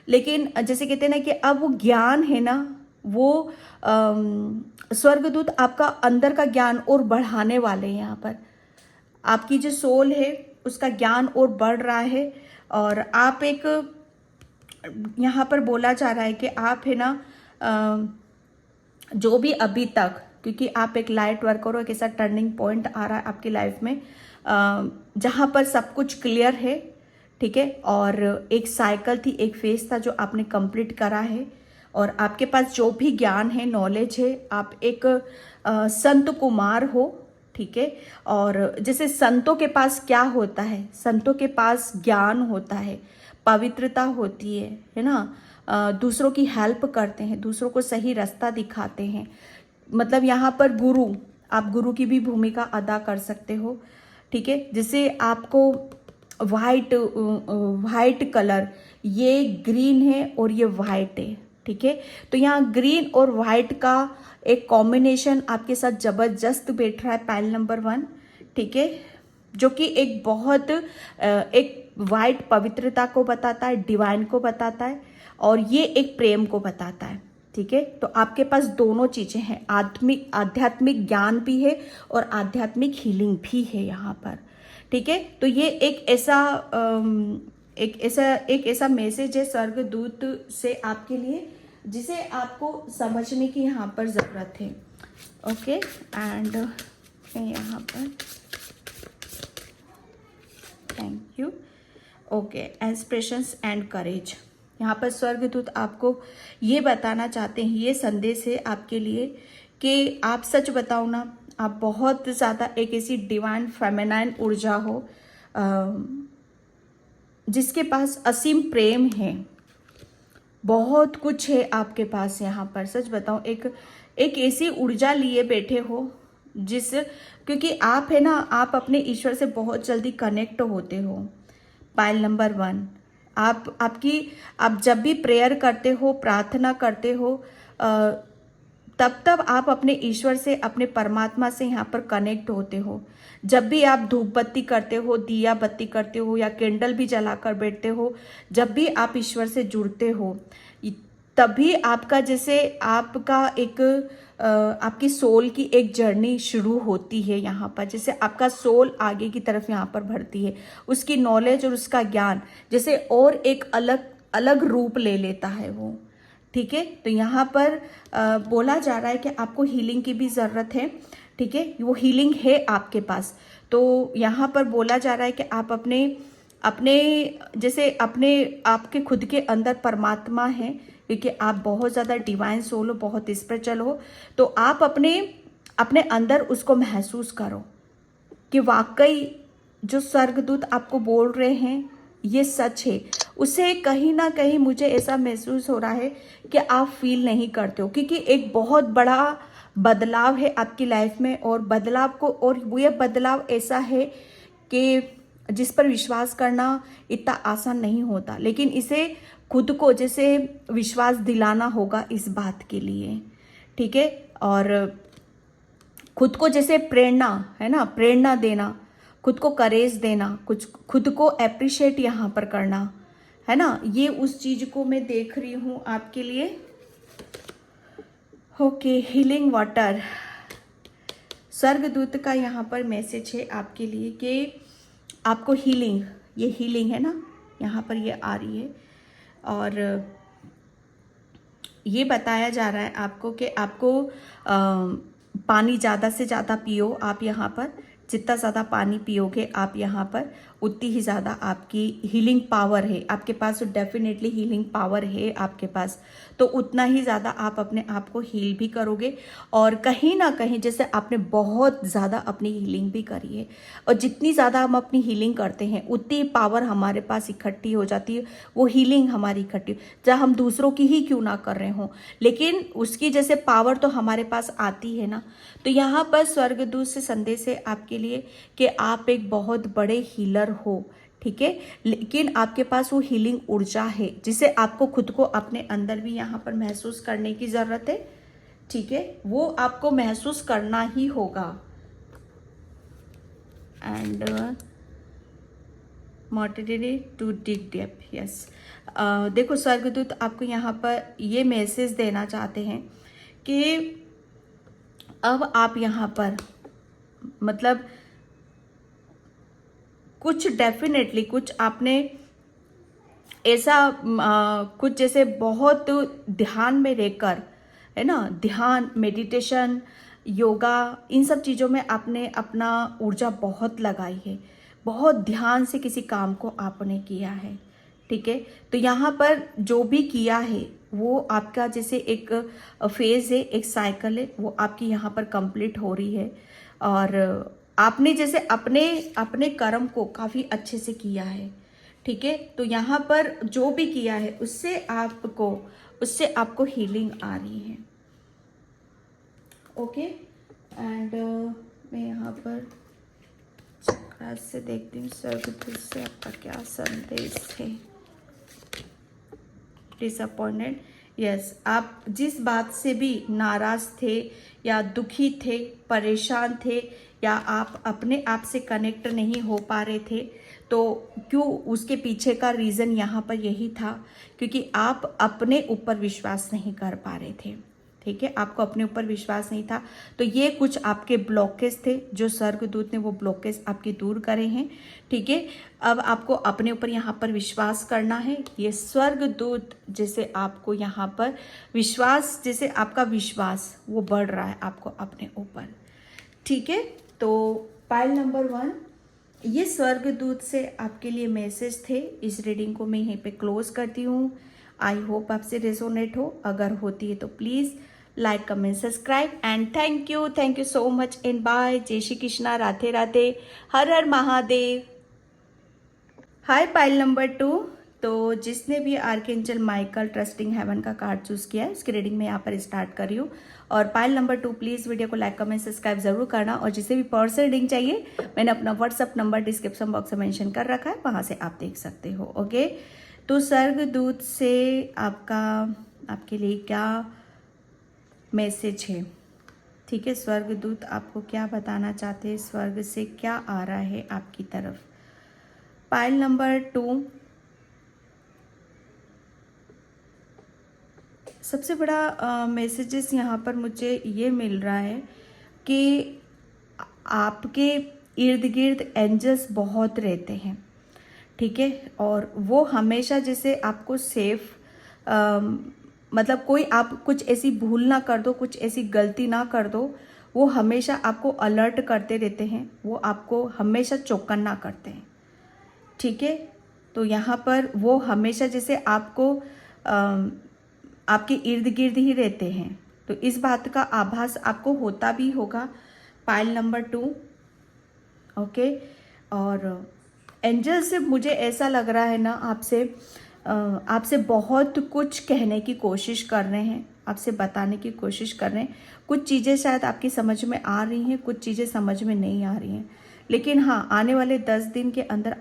लेकिन जैसे कहते हैं ना कि अब वो ज्ञान है ना, वो स्वर्गदूत आपका अंदर का ज्ञान और बढ़ाने वाले हैं यहाँ पर। आपकी जो सोल है उसका ज्ञान और बढ़ रहा है। और आप एक यहाँ पर बोला जा रहा है कि आप है ना जो भी अभी तक, क्योंकि आप एक लाइट वर्कर हो, एक ऐसा टर्निंग पॉइंट आ रहा है आपकी लाइफ में जहाँ पर सब कुछ क्लियर है, ठीक है, और एक साइकिल थी, एक फेज था जो आपने कंप्लीट करा है। और आपके पास जो भी ज्ञान है, नॉलेज है, आप एक संत कुमार हो, ठीक है। और जैसे संतों के पास क्या होता है, संतों के पास ज्ञान होता है, पवित्रता होती है ना, दूसरों की हेल्प करते हैं, दूसरों को सही रास्ता दिखाते हैं। मतलब यहाँ पर आप गुरु की भी भूमिका अदा कर सकते हो, ठीक है। जैसे आपको वाइट कलर, ये ग्रीन है और ये वाइट है, ठीक है, तो यहाँ ग्रीन और वाइट का एक कॉम्बिनेशन आपके साथ जबरदस्त बैठ रहा है। पाइल नंबर 1, ठीक है, जो कि एक बहुत एक वाइट पवित्रता को बताता है, डिवाइन को बताता है, और ये एक प्रेम को बताता है, ठीक है। तो आपके पास दोनों चीजें हैं, आध्यात्मिक ज्ञान भी है और आध्यात्मिक हीलिंग भी है यहाँ पर, ठीक है। तो ये एक ऐसा मैसेज है स्वर्गदूत से आपके लिए, जिसे आपको समझने की यहाँ पर जरूरत है। ओके एंड यहाँ पर thank you. Okay, inspirations and courage. यहाँ पर स्वर्गदूत आपको ये बताना चाहते हैं, ये संदेश है आपके लिए कि आप सच बताओ ना, आप बहुत ज़्यादा एक ऐसी डिवाइन फेमिनाइन ऊर्जा हो जिसके पास असीम प्रेम है, बहुत कुछ है आपके पास। यहाँ पर सच बताऊं, एक ऐसी ऊर्जा लिए बैठे हो जिस, क्योंकि आप है ना, आप अपने ईश्वर से बहुत जल्दी कनेक्ट होते हो। पाइल नंबर 1, आप जब भी प्रेयर करते हो, प्रार्थना करते हो, तब आप अपने ईश्वर से, अपने परमात्मा से यहाँ पर कनेक्ट होते हो। जब भी आप धूप बत्ती करते हो, दिया बत्ती करते हो या कैंडल भी जलाकर बैठते हो, जब भी आप ईश्वर से जुड़ते हो, तभी आपका जैसे आपका एक आपकी सोल की एक जर्नी शुरू होती है। यहाँ पर जैसे आपका सोल आगे की तरफ यहाँ पर बढ़ती है, उसकी नॉलेज और उसका ज्ञान जैसे और एक अलग अलग रूप ले लेता है वो। ठीक है, तो यहाँ पर बोला जा रहा है कि आपको हीलिंग की भी ज़रूरत है। ठीक है, वो हीलिंग है आपके पास। तो यहाँ पर बोला जा रहा है कि आप अपने अपने जैसे अपने आपके खुद के अंदर परमात्मा है, क्योंकि आप बहुत ज़्यादा डिवाइन सोल हो, बहुत स्पिरिचुअल हो, तो आप अपने अपने अंदर उसको महसूस करो कि वाकई जो स्वर्गदूत आपको बोल रहे हैं ये सच है। उसे कहीं ना कहीं मुझे ऐसा महसूस हो रहा है कि आप फील नहीं करते हो, क्योंकि एक बहुत बड़ा बदलाव है आपकी लाइफ में, और बदलाव को, और ये बदलाव ऐसा है कि जिस पर विश्वास करना इतना आसान नहीं होता, लेकिन इसे खुद को जैसे विश्वास दिलाना होगा इस बात के लिए। ठीक है, और खुद को जैसे प्रेरणा है ना, प्रेरणा देना, खुद को करेज देना, कुछ खुद को अप्रिशिएट यहाँ पर करना है ना, ये उस चीज को मैं देख रही हूँ आपके लिए। Okay, healing water. स्वर्गदूत का यहाँ पर मैसेज है आपके लिए कि आपको हीलिंग, ये हीलिंग है ना, यहाँ पर ये आ रही है, और ये बताया जा रहा है आपको कि आपको पानी ज़्यादा से ज़्यादा पियो। आप यहाँ पर जितना ज़्यादा पानी पियोगे आप यहाँ पर, उतनी ही ज़्यादा आपकी हीलिंग पावर है आपके पास। डेफिनेटली हीलिंग पावर है आपके पास, तो उतना ही ज़्यादा आप अपने आप को हील भी करोगे। और कहीं ना कहीं जैसे आपने बहुत ज़्यादा अपनी हीलिंग भी करी है, और जितनी ज़्यादा हम अपनी हीलिंग करते हैं उतनी पावर हमारे पास इकट्ठी हो जाती है, वो हीलिंग हमारी इकट्ठी, चाहे हम दूसरों की ही क्यों ना कर रहे हों, लेकिन उसकी जैसे पावर तो हमारे पास आती है ना। तो यहाँ पर स्वर्गदूत से संदेश है आपके लिए कि आप एक बहुत बड़े हीलर हो। ठीक है, लेकिन आपके पास वो हीलिंग ऊर्जा है जिसे आपको खुद को अपने अंदर भी यहाँ पर महसूस करने की जरूरत है। ठीक है, वो आपको महसूस करना ही होगा। And motivated to dig deep. Yes, देखो स्वर्गदूत आपको यहाँ पर ये मैसेज देना चाहते हैं कि अब आप यहाँ पर मतलब कुछ डेफिनेटली कुछ आपने ऐसा कुछ जैसे बहुत ध्यान में रहकर है ना, ध्यान, मेडिटेशन, योगा, इन सब चीज़ों में आपने अपना ऊर्जा बहुत लगाई है, बहुत ध्यान से किसी काम को आपने किया है। ठीक है, तो यहाँ पर जो भी किया है वो आपका जैसे एक फेज है, एक साइकिल है, वो आपकी यहाँ पर कंप्लीट हो रही है, और आपने जैसे अपने अपने कर्म को काफ़ी अच्छे से किया है। ठीक है, तो यहाँ पर जो भी किया है उससे आपको हीलिंग आ रही है। ओके, एंड मैं यहाँ पर चक्र से देखती हूँ स्वर्गदूत से आपका क्या संदेश है। डिसअपॉइंटेड, यस, आप जिस बात से भी नाराज थे या दुखी थे, परेशान थे, या आप अपने आप से कनेक्ट नहीं हो पा रहे थे, तो क्यों, उसके पीछे का रीज़न यहाँ पर यही था क्योंकि आप अपने ऊपर विश्वास नहीं कर पा रहे थे। ठीक है, आपको अपने ऊपर विश्वास नहीं था। तो ये कुछ आपके ब्लॉकेज थे जो स्वर्गदूत ने वो ब्लॉकेज आपके दूर करे हैं। ठीक है, अब आपको अपने ऊपर यहाँ पर विश्वास करना है। ये स्वर्गदूत जैसे आपको यहाँ पर विश्वास, जैसे आपका विश्वास वो बढ़ रहा है आपको अपने ऊपर। ठीक है, तो पाइल नंबर 1, ये स्वर्गदूत से आपके लिए मैसेज थे। इस रीडिंग को मैं यहीं पे क्लोज करती हूँ। आई होप आपसे रेजोनेट हो, अगर होती है तो please like comment subscribe and thank you so much and bye. जय श्री कृष्णा, राधे राधे, हर हर महादेव। हाय पाइल नंबर 2, तो जिसने भी आर्कएंजल माइकल ट्रस्टिंग हेवन का कार्ड चूज किया है उसकी रीडिंग में यहाँ पर स्टार्ट कर रही हूँ। और पाइल नंबर 2 प्लीज़ वीडियो को लाइक कमेंट सब्सक्राइब जरूर करना। और जिसे भी पर्सनल रीडिंग चाहिए मैंने अपना व्हाट्सअप नंबर डिस्क्रिप्शन बॉक्स में मेंशन कर रखा है, वहाँ से आप देख सकते हो। ओके, तो स्वर्गदूत से आपके लिए क्या मैसेज है? ठीक है, स्वर्गदूत आपको क्या बताना चाहते हैं, स्वर्ग से क्या आ रहा है आपकी तरफ? पाइल नंबर 2, सबसे बड़ा मैसेजेस यहाँ पर मुझे ये मिल रहा है कि आपके इर्द गिर्द एंजल्स बहुत रहते हैं। ठीक है, और वो हमेशा जैसे आपको सेफ, मतलब कोई आप कुछ ऐसी भूल ना कर दो, कुछ ऐसी गलती ना कर दो, वो हमेशा आपको अलर्ट करते रहते हैं, वो आपको हमेशा चौकन्ना करते हैं। ठीक है, तो यहाँ पर वो हमेशा जैसे आपको आपके इर्द गिर्द ही रहते हैं, तो इस बात का आभास आपको होता भी होगा। Pile number 2, okay. और एंजल से मुझे ऐसा लग रहा है ना, आपसे बहुत कुछ कहने की कोशिश कर रहे हैं, आपसे बताने की कोशिश कर रहे हैं। कुछ चीज़ें शायद आपकी समझ में आ रही हैं, कुछ चीज़ें समझ में नहीं आ रही हैं, लेकिन हाँ, आने वाले 10 दिन के अंदर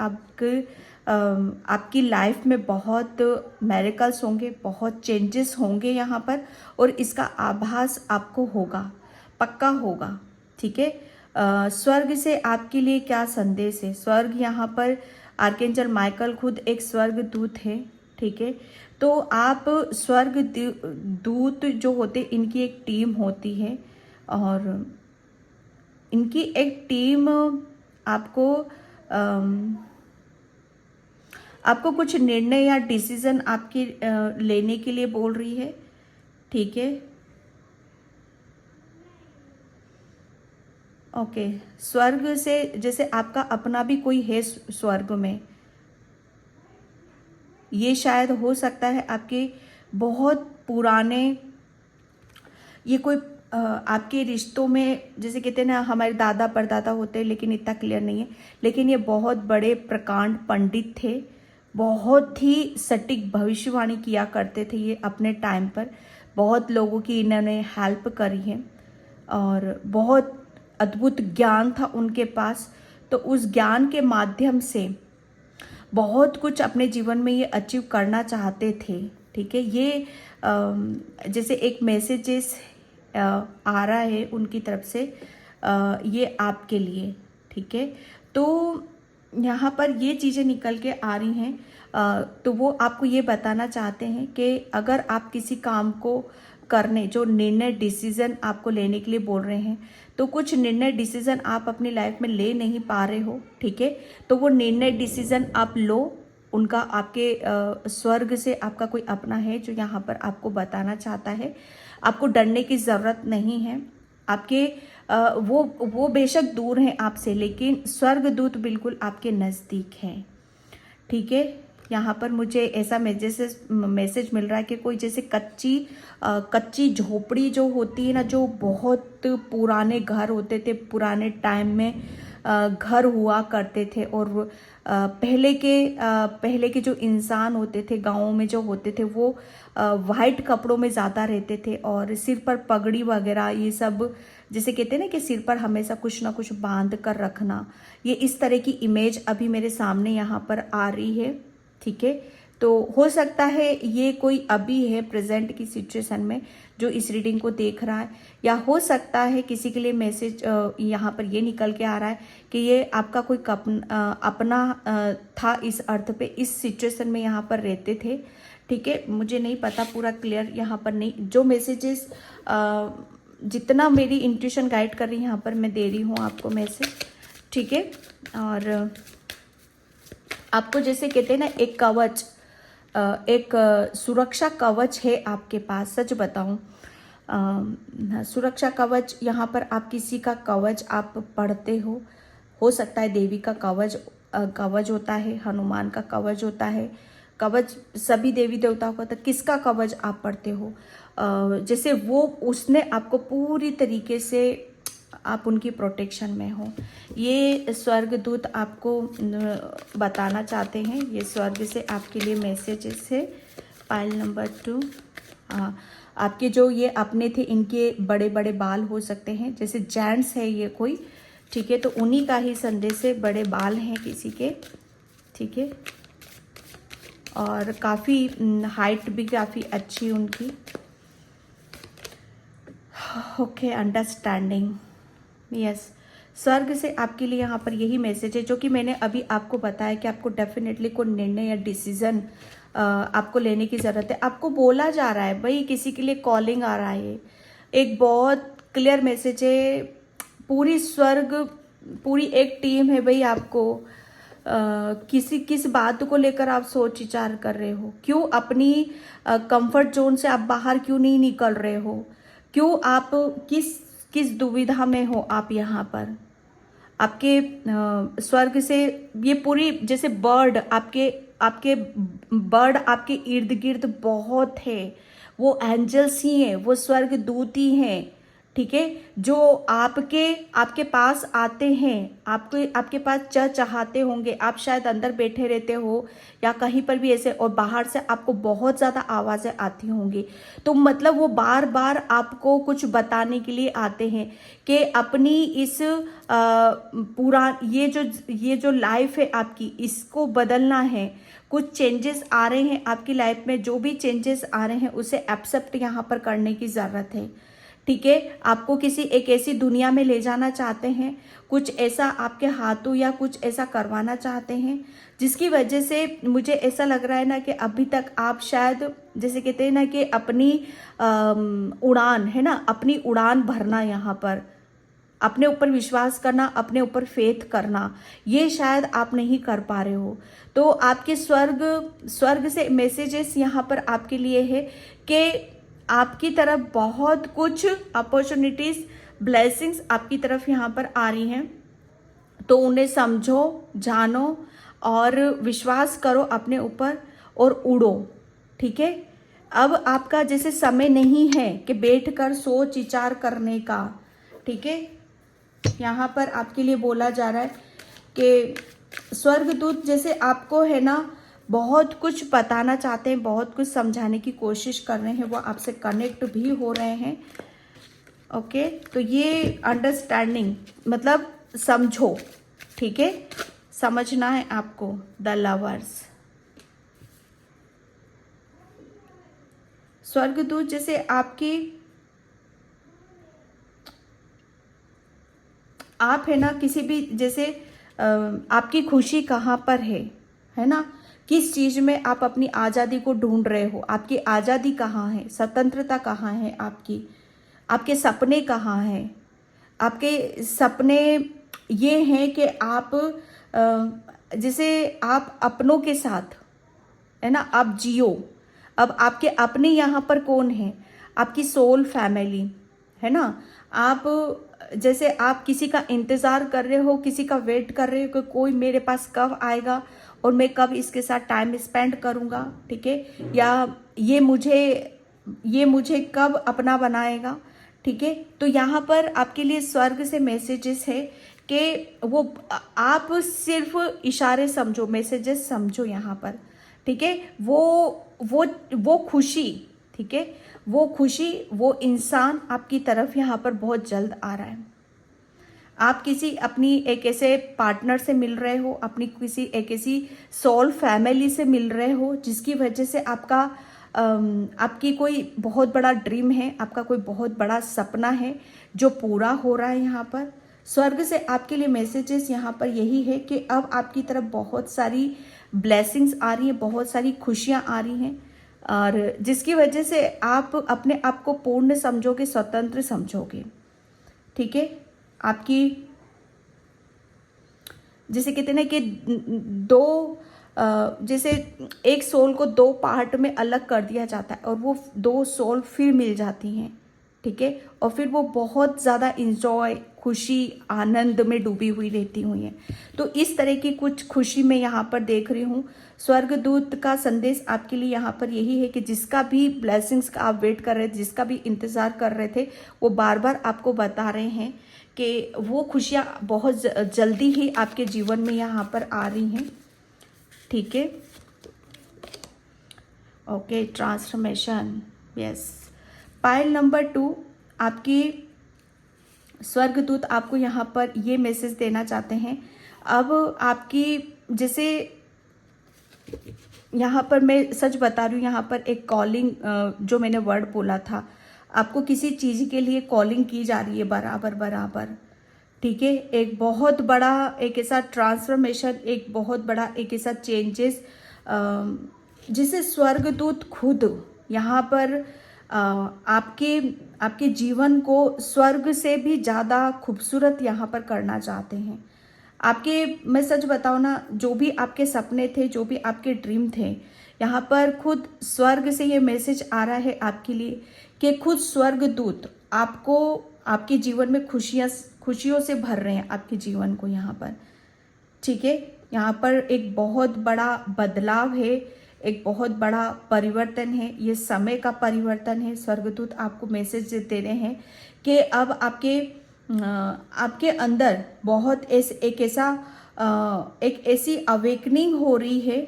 आपकी लाइफ में बहुत मैरिकल्स होंगे, बहुत चेंजेस होंगे यहाँ पर, और इसका आभास आपको होगा, पक्का होगा। ठीक है, स्वर्ग से आपके लिए क्या संदेश है? स्वर्ग यहाँ पर आर्कएंजल माइकल खुद एक स्वर्ग दूत है। ठीक है, तो आप स्वर्ग दूत जो होते इनकी एक टीम होती है, और इनकी एक टीम आपको कुछ निर्णय या डिसीजन आपकी लेने के लिए बोल रही है। ठीक है, ओके। स्वर्ग से जैसे आपका अपना भी कोई है स्वर्ग में, ये शायद हो सकता है आपके बहुत पुराने, ये कोई आपके रिश्तों में, जैसे कहते हैं ना हमारे दादा परदादा होते हैं, लेकिन इतना क्लियर नहीं है, लेकिन ये बहुत बड़े प्रकांड पंडित थे, बहुत ही सटीक भविष्यवाणी किया करते थे ये अपने टाइम पर। बहुत लोगों की इन्होंने हेल्प करी है, और बहुत अद्भुत ज्ञान था उनके पास। तो उस ज्ञान के माध्यम से बहुत कुछ अपने जीवन में ये अचीव करना चाहते थे। ठीक है, ये जैसे एक मैसेजेस आ रहा है उनकी तरफ से, ये आपके लिए। ठीक है, तो यहाँ पर ये चीज़ें निकल के आ रही हैं, तो वो आपको ये बताना चाहते हैं कि अगर आप किसी काम को करने, जो निर्णय डिसीजन आपको लेने के लिए बोल रहे हैं, तो कुछ निर्णय डिसीजन आप अपनी लाइफ में ले नहीं पा रहे हो। ठीक है, तो वो निर्णय डिसीजन आप लो, उनका आपके स्वर्ग से आपका कोई अपना है जो यहाँ पर आपको बताना चाहता है आपको डरने की ज़रूरत नहीं है। आपके वो बेशक दूर हैं आपसे, लेकिन स्वर्गदूत बिल्कुल आपके नज़दीक हैं। ठीक है, यहाँ पर मुझे ऐसा मैसेज मिल रहा है कि कोई जैसे कच्ची झोपड़ी जो होती है ना, जो बहुत पुराने घर होते थे, पुराने टाइम में घर हुआ करते थे, और पहले के जो इंसान होते थे गाँवों में जो होते थे, वो वाइट कपड़ों में ज़्यादा रहते थे, और सिर पर पगड़ी वगैरह ये सब, जैसे कहते हैं ना कि सिर पर हमेशा कुछ ना कुछ बांध कर रखना, ये इस तरह की इमेज अभी मेरे सामने यहाँ पर आ रही है। ठीक है, तो हो सकता है ये कोई अभी है प्रेजेंट की सिचुएशन में जो इस रीडिंग को देख रहा है, या हो सकता है किसी के लिए मैसेज यहाँ पर ये निकल के आ रहा है कि ये आपका कोई अपना था, इस अर्थ पे इस सिचुएशन में यहाँ पर रहते थे। ठीक है, मुझे नहीं पता पूरा क्लियर यहाँ पर नहीं, जो मैसेजेस जितना मेरी इंट्यूशन गाइड कर रही है यहाँ पर मैं दे रही हूँ आपको मैसेज, ठीक है। और आपको जैसे कहते हैं ना एक कवच, एक सुरक्षा कवच है आपके पास। सच बताऊं, सुरक्षा कवच यहाँ पर आप किसी का कवच आप पढ़ते हो सकता है देवी का कवच कवच होता है, हनुमान का कवच होता है, कवच सभी देवी देवताओं का। तो किसका कवच आप पढ़ते हो, जैसे वो उसने आपको पूरी तरीके से आप उनकी प्रोटेक्शन में हो, ये स्वर्गदूत आपको बताना चाहते हैं। ये स्वर्ग से आपके लिए मैसेजेस है। पाइल नंबर 2, आपके जो ये अपने थे इनके बड़े बड़े बाल हो सकते हैं, जैसे जेंट्स है ये कोई, ठीक है, तो उन्हीं का ही संदेश है, बड़े बाल हैं किसी के, ठीक है, और काफ़ी हाइट भी काफ़ी अच्छी उनकी। Okay, understanding, yes. स्वर्ग से आपके लिए यहाँ पर यही मैसेज है जो कि मैंने अभी आपको बताया कि आपको डेफिनेटली कोई निर्णय या डिसीजन आपको लेने की ज़रूरत है। आपको बोला जा रहा है भाई, किसी के लिए कॉलिंग आ रहा है, एक बहुत क्लियर मैसेज है। पूरी स्वर्ग, पूरी एक टीम है भाई आपको। किस बात को लेकर आप सोच विचार कर रहे हो, क्यों अपनी कंफर्ट जोन से आप बाहर क्यों नहीं निकल रहे हो, क्यों आप किस दुविधा में हो आप यहाँ पर। आपके स्वर्ग से ये पूरी जैसे बर्ड आपके बर्ड आपके इर्द गिर्द बहुत है, वो एंजल्स ही हैं, वो स्वर्ग दूत ही हैं, ठीक है, जो आपके पास आते हैं, आपके पास चहचहाते होंगे। आप शायद अंदर बैठे रहते हो या कहीं पर भी ऐसे, और बाहर से आपको बहुत ज़्यादा आवाज़ें आती होंगी, तो मतलब वो बार बार आपको कुछ बताने के लिए आते हैं कि अपनी इस ये जो लाइफ है आपकी, इसको बदलना है। कुछ चेंजेस आ रहे हैं आपकी लाइफ में, जो भी चेंजेस आ रहे हैं उसे एक्सेप्ट यहाँ पर करने की ज़रूरत है, ठीक है। आपको किसी एक ऐसी दुनिया में ले जाना चाहते हैं, कुछ ऐसा आपके हाथों या कुछ ऐसा करवाना चाहते हैं, जिसकी वजह से मुझे ऐसा लग रहा है ना कि अभी तक आप शायद जैसे कहते हैं ना कि अपनी उड़ान है ना, अपनी उड़ान भरना, यहाँ पर अपने ऊपर विश्वास करना, अपने ऊपर फेथ करना, ये शायद आप नहीं कर पा रहे हो। तो आपके स्वर्ग से मैसेजेस यहाँ पर आपके लिए है कि आपकी तरफ बहुत कुछ अपॉर्चुनिटीज, ब्लेसिंग्स आपकी तरफ यहाँ पर आ रही हैं, तो उन्हें समझो, जानो और विश्वास करो अपने ऊपर और उड़ो, ठीक है। अब आपका जैसे समय नहीं है कि बैठकर सोच विचार करने का, ठीक है। यहाँ पर आपके लिए बोला जा रहा है कि स्वर्गदूत जैसे आपको है ना बहुत कुछ बताना चाहते हैं, बहुत कुछ समझाने की कोशिश कर रहे हैं, वो आपसे कनेक्ट भी हो रहे हैं, ओके। तो ये अंडरस्टैंडिंग मतलब समझो, ठीक है, समझना है आपको। द लवर्स, स्वर्गदूत जैसे आप है ना किसी भी जैसे आपकी खुशी कहाँ पर है ना, किस चीज़ में आप अपनी आज़ादी को ढूंढ रहे हो, आपकी आज़ादी कहाँ है, स्वतंत्रता कहाँ है आपकी, आपके सपने कहाँ हैं। आपके सपने ये हैं कि आप जैसे आप अपनों के साथ है ना आप जियो। अब आपके अपने यहाँ पर कौन है, आपकी सोल फैमिली है ना। आप जैसे आप किसी का इंतज़ार कर रहे हो, किसी का वेट कर रहे हो कि कोई मेरे पास कब आएगा और मैं कब इसके साथ टाइम स्पेंड करूँगा, ठीक है, या ये मुझे कब अपना बनाएगा, ठीक है। तो यहाँ पर आपके लिए स्वर्ग से मैसेजेस है कि वो आप सिर्फ इशारे समझो, मैसेजेस समझो यहाँ पर, ठीक है। वो खुशी, ठीक है, वो खुशी, वो इंसान आपकी तरफ यहाँ पर बहुत जल्द आ रहा है। आप किसी अपनी एक ऐसे पार्टनर से मिल रहे हो, अपनी किसी एक ऐसी सोल फैमिली से मिल रहे हो जिसकी वजह से आपकी कोई बहुत बड़ा ड्रीम है, आपका कोई बहुत बड़ा सपना है जो पूरा हो रहा है। यहाँ पर स्वर्ग से आपके लिए मैसेजेस यहाँ पर यही है कि अब आपकी तरफ बहुत सारी ब्लेसिंग्स आ रही हैं, बहुत सारी खुशियाँ आ रही हैं, और जिसकी वजह से आप अपने आप को पूर्ण समझोगे, स्वतंत्र समझोगे। ठीक है, आपकी जैसे कहते हैं ना कि जैसे एक सोल को दो पार्ट में अलग कर दिया जाता है और वो दो सोल फिर मिल जाती हैं। ठीक है, और फिर वो बहुत ज़्यादा इंजॉय, खुशी, आनंद में डूबी हुई रहती हुई हैं। तो इस तरह की कुछ खुशी मैं यहाँ पर देख रही हूँ। स्वर्गदूत का संदेश आपके लिए यहाँ पर यही है कि जिसका भी ब्लेसिंग्स का आप वेट कर रहे थे, जिसका भी इंतज़ार कर रहे थे, वो बार बार आपको बता रहे हैं कि वो खुशियाँ बहुत जल्दी ही आपके जीवन में यहाँ पर आ रही हैं। ठीक है, okay, transformation, yes. Pile number 2, आपकी स्वर्गदूत आपको यहाँ पर ये मैसेज देना चाहते हैं। अब आपकी जैसे यहाँ पर मैं सच बता रही हूँ, यहाँ पर एक कॉलिंग, जो मैंने वर्ड बोला था, आपको किसी चीज़ के लिए कॉलिंग की जा रही है बराबर बराबर। ठीक है, एक बहुत बड़ा एक ऐसा ट्रांसफॉर्मेशन, एक बहुत बड़ा एक ऐसा चेंजेस जिसे स्वर्गदूत खुद यहाँ पर आपके आपके जीवन को स्वर्ग से भी ज़्यादा खूबसूरत यहाँ पर करना चाहते हैं। आपके, मैं सच बताऊँ ना, जो भी आपके सपने थे, जो भी आपके ड्रीम थे, यहाँ पर खुद स्वर्ग से ये मैसेज आ रहा है आपके लिए कि खुद स्वर्गदूत आपको आपके जीवन में खुशियों से भर रहे हैं आपके जीवन को यहाँ पर। ठीक है, यहाँ पर एक बहुत बड़ा बदलाव है, एक बहुत बड़ा परिवर्तन है, ये समय का परिवर्तन है। स्वर्गदूत आपको मैसेज दे रहे हैं कि अब आपके अंदर बहुत एक ऐसी अवेकनिंग हो रही है।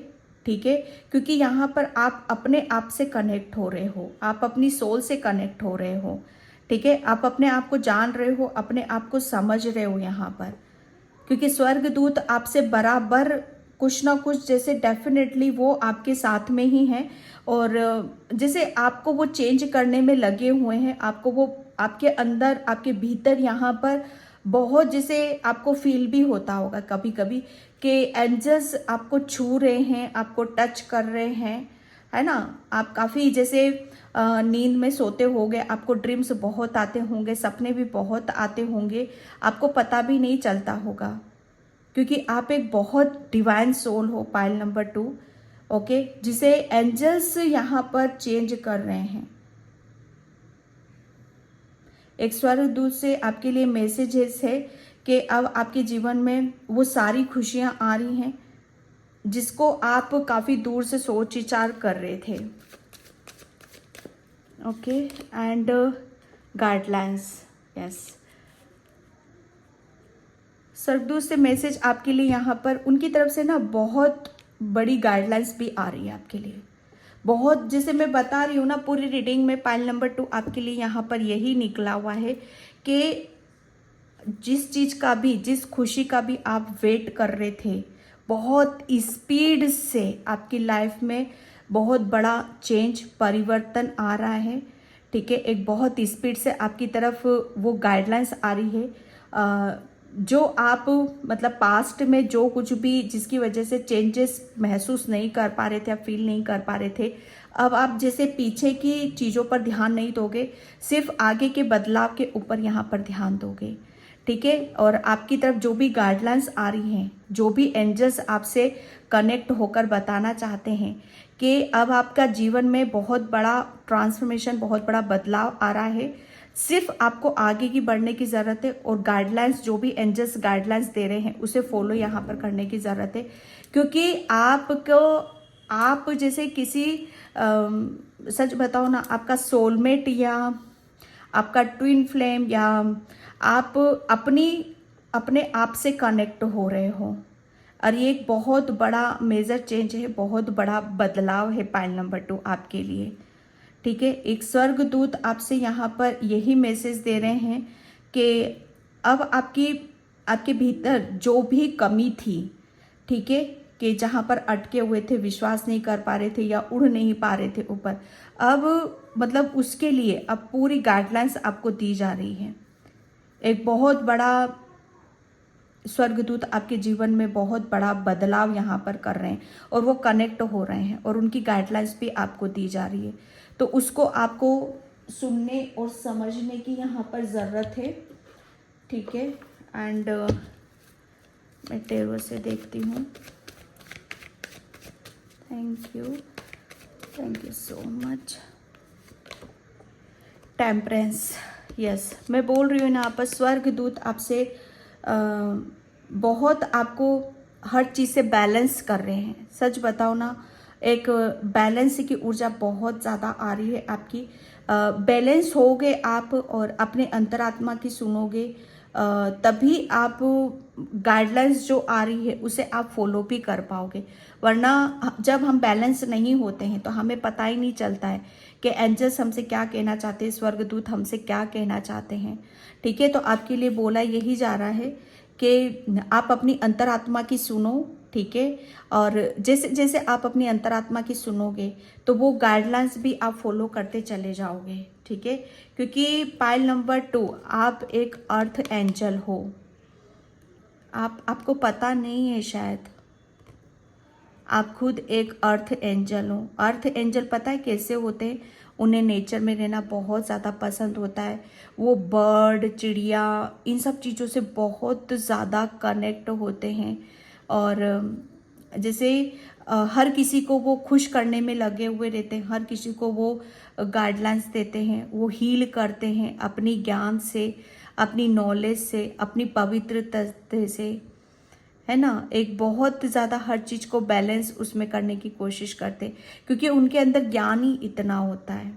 ठीक है, क्योंकि यहाँ पर आप अपने आप से कनेक्ट हो रहे हो, आप अपनी सोल से कनेक्ट हो रहे हो। ठीक है, आप अपने आप को जान रहे हो, अपने आप को समझ रहे हो यहाँ पर, क्योंकि स्वर्गदूत आपसे बराबर कुछ ना कुछ, जैसे डेफिनेटली वो आपके साथ में ही हैं और जैसे आपको वो चेंज करने में लगे हुए हैं। आपको वो आपके अंदर, आपके भीतर यहाँ पर बहुत, जैसे आपको फील भी होता होगा कभी कभी कि एंजल्स आपको छू रहे हैं, आपको टच कर रहे हैं, है ना। आप काफ़ी जैसे नींद में सोते होंगे, आपको ड्रीम्स बहुत आते होंगे, सपने भी बहुत आते होंगे, आपको पता भी नहीं चलता होगा, क्योंकि आप एक बहुत डिवाइन सोल हो, पाइल नंबर 2। ओके, जिसे एंजल्स यहाँ पर चेंज कर रहे हैं। एक स्वर्गदूत से आपके लिए मैसेजेस है कि अब आपके जीवन में वो सारी खुशियाँ आ रही हैं जिसको आप काफ़ी दूर से सोच विचार कर रहे थे। Okay, and guidelines, yes. स्वर्गदूत से मैसेज आपके लिए यहाँ पर उनकी तरफ से ना बहुत बड़ी गाइडलाइंस भी आ रही है आपके लिए। बहुत, जैसे मैं बता रही हूँ ना, पूरी रीडिंग में पाइल नंबर 2 आपके लिए यहाँ पर यही निकला हुआ है कि जिस चीज़ का भी, जिस खुशी का भी आप वेट कर रहे थे, बहुत स्पीड से आपकी लाइफ में बहुत बड़ा चेंज, परिवर्तन आ रहा है। ठीक है, एक बहुत स्पीड से आपकी तरफ वो गाइडलाइंस आ रही है। जो आप मतलब पास्ट में जो कुछ भी, जिसकी वजह से चेंजेस महसूस नहीं कर पा रहे थे, आप फील नहीं कर पा रहे थे, अब आप जैसे पीछे की चीज़ों पर ध्यान नहीं दोगे, सिर्फ आगे के बदलाव के ऊपर यहाँ पर ध्यान दोगे। ठीक है, और आपकी तरफ जो भी गाइडलाइंस आ रही हैं, जो भी एंजल्स आपसे कनेक्ट होकर बताना चाहते हैं कि अब आपका जीवन में बहुत बड़ा ट्रांसफॉर्मेशन, बहुत बड़ा बदलाव आ रहा है, सिर्फ आपको आगे की बढ़ने की ज़रूरत है और गाइडलाइंस, जो भी एंजल्स गाइडलाइंस दे रहे हैं, उसे फॉलो यहाँ पर करने की ज़रूरत है। क्योंकि आप जैसे किसी सच बताओ ना, आपका सोलमेट या आपका ट्विन फ्लेम, या आप अपने आप से कनेक्ट हो रहे हो, और ये एक बहुत बड़ा मेजर चेंज है, बहुत बड़ा बदलाव है पाइल नंबर 2 आपके लिए। ठीक है, एक स्वर्गदूत आपसे यहाँ पर यही मैसेज दे रहे हैं कि अब आपके भीतर जो भी कमी थी, ठीक है, कि जहाँ पर अटके हुए थे, विश्वास नहीं कर पा रहे थे या उड़ नहीं पा रहे थे ऊपर, अब मतलब उसके लिए अब पूरी गाइडलाइंस आपको दी जा रही है। एक बहुत बड़ा स्वर्गदूत आपके जीवन में बहुत बड़ा बदलाव यहाँ पर कर रहे हैं और वो कनेक्ट हो रहे हैं और उनकी गाइडलाइंस भी आपको दी जा रही है। तो उसको आपको सुनने और समझने की यहाँ पर ज़रूरत है, ठीक है। एंड मैं टेरो से देखती हूँ। Thank you so much. Temperance, yes, मैं बोल रही हूँ यहाँ पर स्वर्गदूत आपसे बहुत आपको हर चीज़ से बैलेंस कर रहे हैं। सच बताओ ना, एक बैलेंस की ऊर्जा बहुत ज़्यादा आ रही है आपकी। बैलेंस होगे आप और अपने अंतरात्मा की सुनोगे, तभी आप गाइडलाइंस जो आ रही है उसे आप फॉलो भी कर पाओगे। वरना जब हम बैलेंस नहीं होते हैं तो हमें पता ही नहीं चलता है कि एंजल्स हमसे क्या कहना चाहते हैं, स्वर्गदूत हमसे क्या कहना चाहते हैं, ठीक है। तो आपके लिए बोला यही जा रहा है कि आप अपनी अंतरात्मा की सुनो, ठीक है। और जैसे जैसे आप अपनी अंतरात्मा की सुनोगे तो वो गाइडलाइंस भी आप फॉलो करते चले जाओगे, ठीक है। क्योंकि पाइल नंबर 2, आप एक अर्थ एंजल हो। आपको पता नहीं है शायद, आप खुद एक अर्थ एंजल हो। अर्थ एंजल पता है कैसे होते हैं? उन्हें नेचर में रहना बहुत ज़्यादा पसंद होता है। वो बर्ड, चिड़िया, इन सब चीज़ों से बहुत ज़्यादा कनेक्ट होते हैं। और जैसे हर किसी को वो खुश करने में लगे हुए रहते हैं, हर किसी को वो गाइडलाइंस देते हैं, वो हील करते हैं अपनी ज्ञान से, अपनी नॉलेज से, अपनी पवित्रता से, है ना। एक बहुत ज़्यादा हर चीज़ को बैलेंस उसमें करने की कोशिश करते, क्योंकि उनके अंदर ज्ञान ही इतना होता है।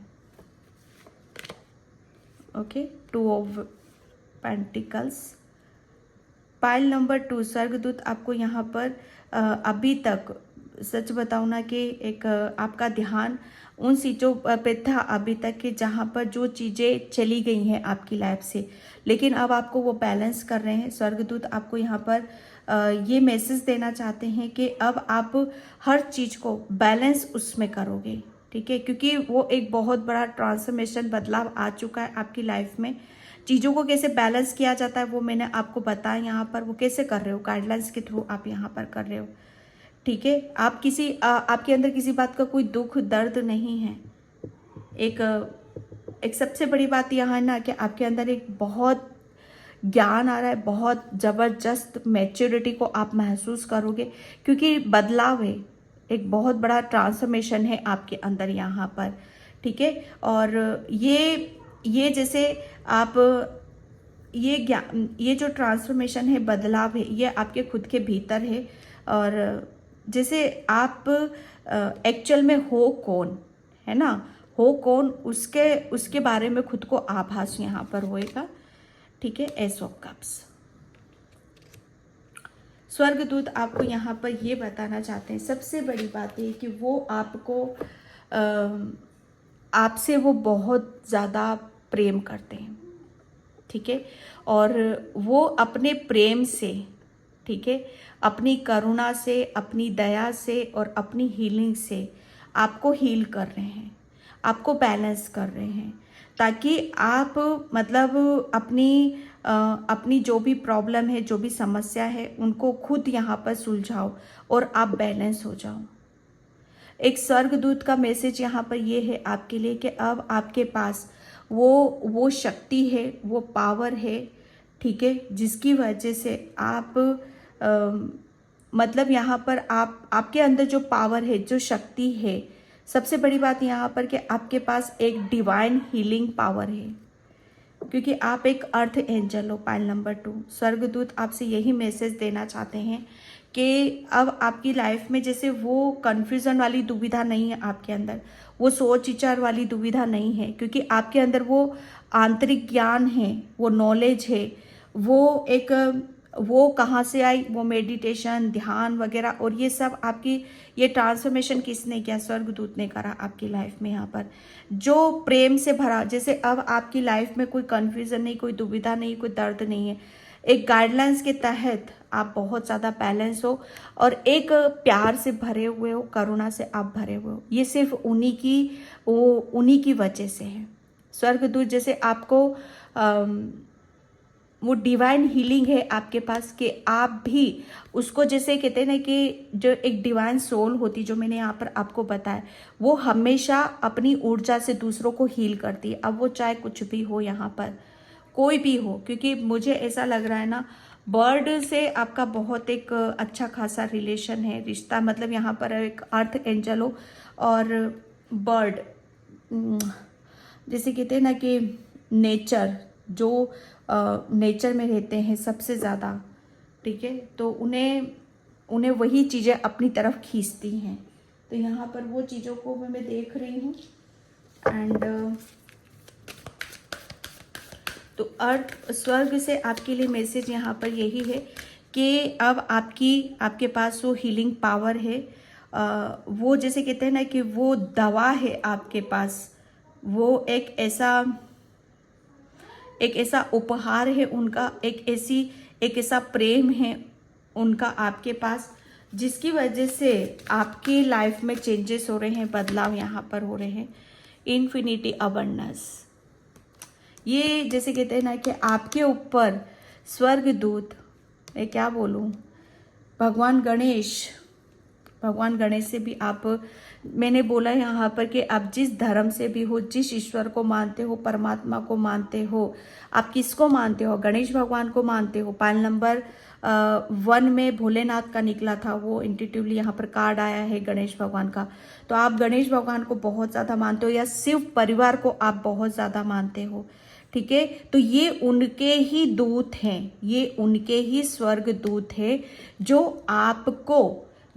Okay, 2 of pentacles, pile number 2, स्वर्गदूत आपको यहाँ पर अभी तक सच बताऊँ ना कि एक आपका ध्यान उन चीज़ों पे था अभी तक कि जहाँ पर जो चीज़ें चली गई हैं आपकी लाइफ से, लेकिन अब आपको वो बैलेंस कर रहे हैं। स्वर्गदूत आपको यहाँ पर ये मैसेज देना चाहते हैं कि अब आप हर चीज़ को बैलेंस उसमें करोगे, ठीक है। क्योंकि वो एक बहुत बड़ा ट्रांसफॉर्मेशन, बदलाव आ चुका है आपकी लाइफ में। चीज़ों को कैसे बैलेंस किया जाता है वो मैंने आपको बताया यहाँ पर। वो कैसे कर रहे हो? गाइडलाइंस के थ्रू आप यहाँ पर कर रहे हो, ठीक है। आप आपके अंदर किसी बात का कोई दुख दर्द नहीं है। एक सबसे बड़ी बात यहाँ है ना कि आपके अंदर एक बहुत ज्ञान आ रहा है, बहुत ज़बरदस्त मैच्योरिटी को आप महसूस करोगे, क्योंकि बदलाव है, एक बहुत बड़ा ट्रांसफॉर्मेशन है आपके अंदर यहाँ पर, ठीक है। और ये जैसे आप ये जो ट्रांसफॉर्मेशन है, बदलाव है, ये आपके खुद के भीतर है। और जैसे आप एक्चुअल में हो कौन, है ना, हो कौन, उसके बारे में खुद को आभास यहाँ पर होएगा, ठीक है। एस ऑफ कप्स, स्वर्गदूत आपको यहाँ पर ये बताना चाहते हैं, सबसे बड़ी बात है कि वो आपसे वो बहुत ज़्यादा प्रेम करते हैं, ठीक है। और वो अपने प्रेम से, ठीक है, अपनी करुणा से, अपनी दया से और अपनी हीलिंग से आपको हील कर रहे हैं, आपको बैलेंस कर रहे हैं, ताकि आप मतलब अपनी जो भी प्रॉब्लम है, जो भी समस्या है, उनको खुद यहाँ पर सुलझाओ और आप बैलेंस हो जाओ। एक स्वर्गदूत का मैसेज यहाँ पर ये है आपके लिए कि अब आपके पास वो शक्ति है, वो पावर है, ठीक है, जिसकी वजह से आप मतलब यहाँ पर आपके अंदर जो पावर है, जो शक्ति है, सबसे बड़ी बात यहाँ पर कि आपके पास एक डिवाइन हीलिंग पावर है, क्योंकि आप एक अर्थ एंजल हो। पाइल नंबर 2, स्वर्गदूत आपसे यही मैसेज देना चाहते हैं कि अब आपकी लाइफ में जैसे वो कन्फ्यूज़न वाली दुविधा नहीं है आपके अंदर, वो सोच विचार वाली दुविधा नहीं है, क्योंकि आपके अंदर वो आंतरिक ज्ञान है, वो नॉलेज है, वो कहाँ से आई, वो मेडिटेशन, ध्यान वगैरह, और ये सब आपकी ये ट्रांसफॉर्मेशन किसने किया? स्वर्गदूत ने करा आपकी लाइफ में, यहाँ पर जो प्रेम से भरा। जैसे अब आपकी लाइफ में कोई कन्फ्यूज़न नहीं, कोई दुविधा नहीं, कोई दर्द नहीं है, एक गाइडलाइंस के तहत आप बहुत ज़्यादा बैलेंस हो और एक प्यार से भरे हुए हो, करुणा से आप भरे हुए हो। ये सिर्फ उन्हीं की वजह से है। स्वर्गदूत जैसे आपको वो डिवाइन हीलिंग है आपके पास कि आप भी उसको, जैसे कहते हैं ना कि जो एक डिवाइन सोल होती, जो मैंने यहाँ पर आपको बताया, वो हमेशा अपनी ऊर्जा से दूसरों को हील करती है। अब वो चाहे कुछ भी हो, यहाँ पर कोई भी हो, क्योंकि मुझे ऐसा लग रहा है ना, बर्ड से आपका बहुत एक अच्छा खासा रिलेशन है, रिश्ता। मतलब यहाँ पर एक अर्थ एंजल हो और बर्ड, जैसे कहते हैं ना कि नेचर, जो नेचर में रहते हैं सबसे ज़्यादा, ठीक है, तो उन्हें उन्हें वही चीज़ें अपनी तरफ खींचती हैं। तो यहाँ पर वो चीज़ों को मैं देख रही हूँ। एंड तो अर्थ स्वर्ग से आपके लिए मैसेज यहाँ पर यही है कि अब आपके पास वो हीलिंग पावर है। वो जैसे कहते हैं ना कि वो दवा है आपके पास, वो एक ऐसा उपहार है उनका, एक ऐसा प्रेम है उनका आपके पास, जिसकी वजह से आपकी लाइफ में चेंजेस हो रहे हैं, बदलाव यहाँ पर हो रहे हैं। इन्फिनिटी अबंडेंस, ये जैसे कहते हैं ना कि आपके ऊपर स्वर्ग दूत, मैं क्या बोलूँ, भगवान गणेश से भी आप, मैंने बोला यहाँ पर कि आप जिस धर्म से भी हो, जिस ईश्वर को मानते हो, परमात्मा को मानते हो, आप किसको मानते हो, गणेश भगवान को मानते हो। पाइल नंबर 1 में भोलेनाथ का निकला था, वो इंट्यूटिवली यहाँ पर कार्ड आया है गणेश भगवान का। तो आप गणेश भगवान को बहुत ज़्यादा मानते हो, या शिव परिवार को आप बहुत ज़्यादा मानते हो, ठीक है। तो ये उनके ही दूत हैं, ये उनके ही स्वर्ग दूत हैं,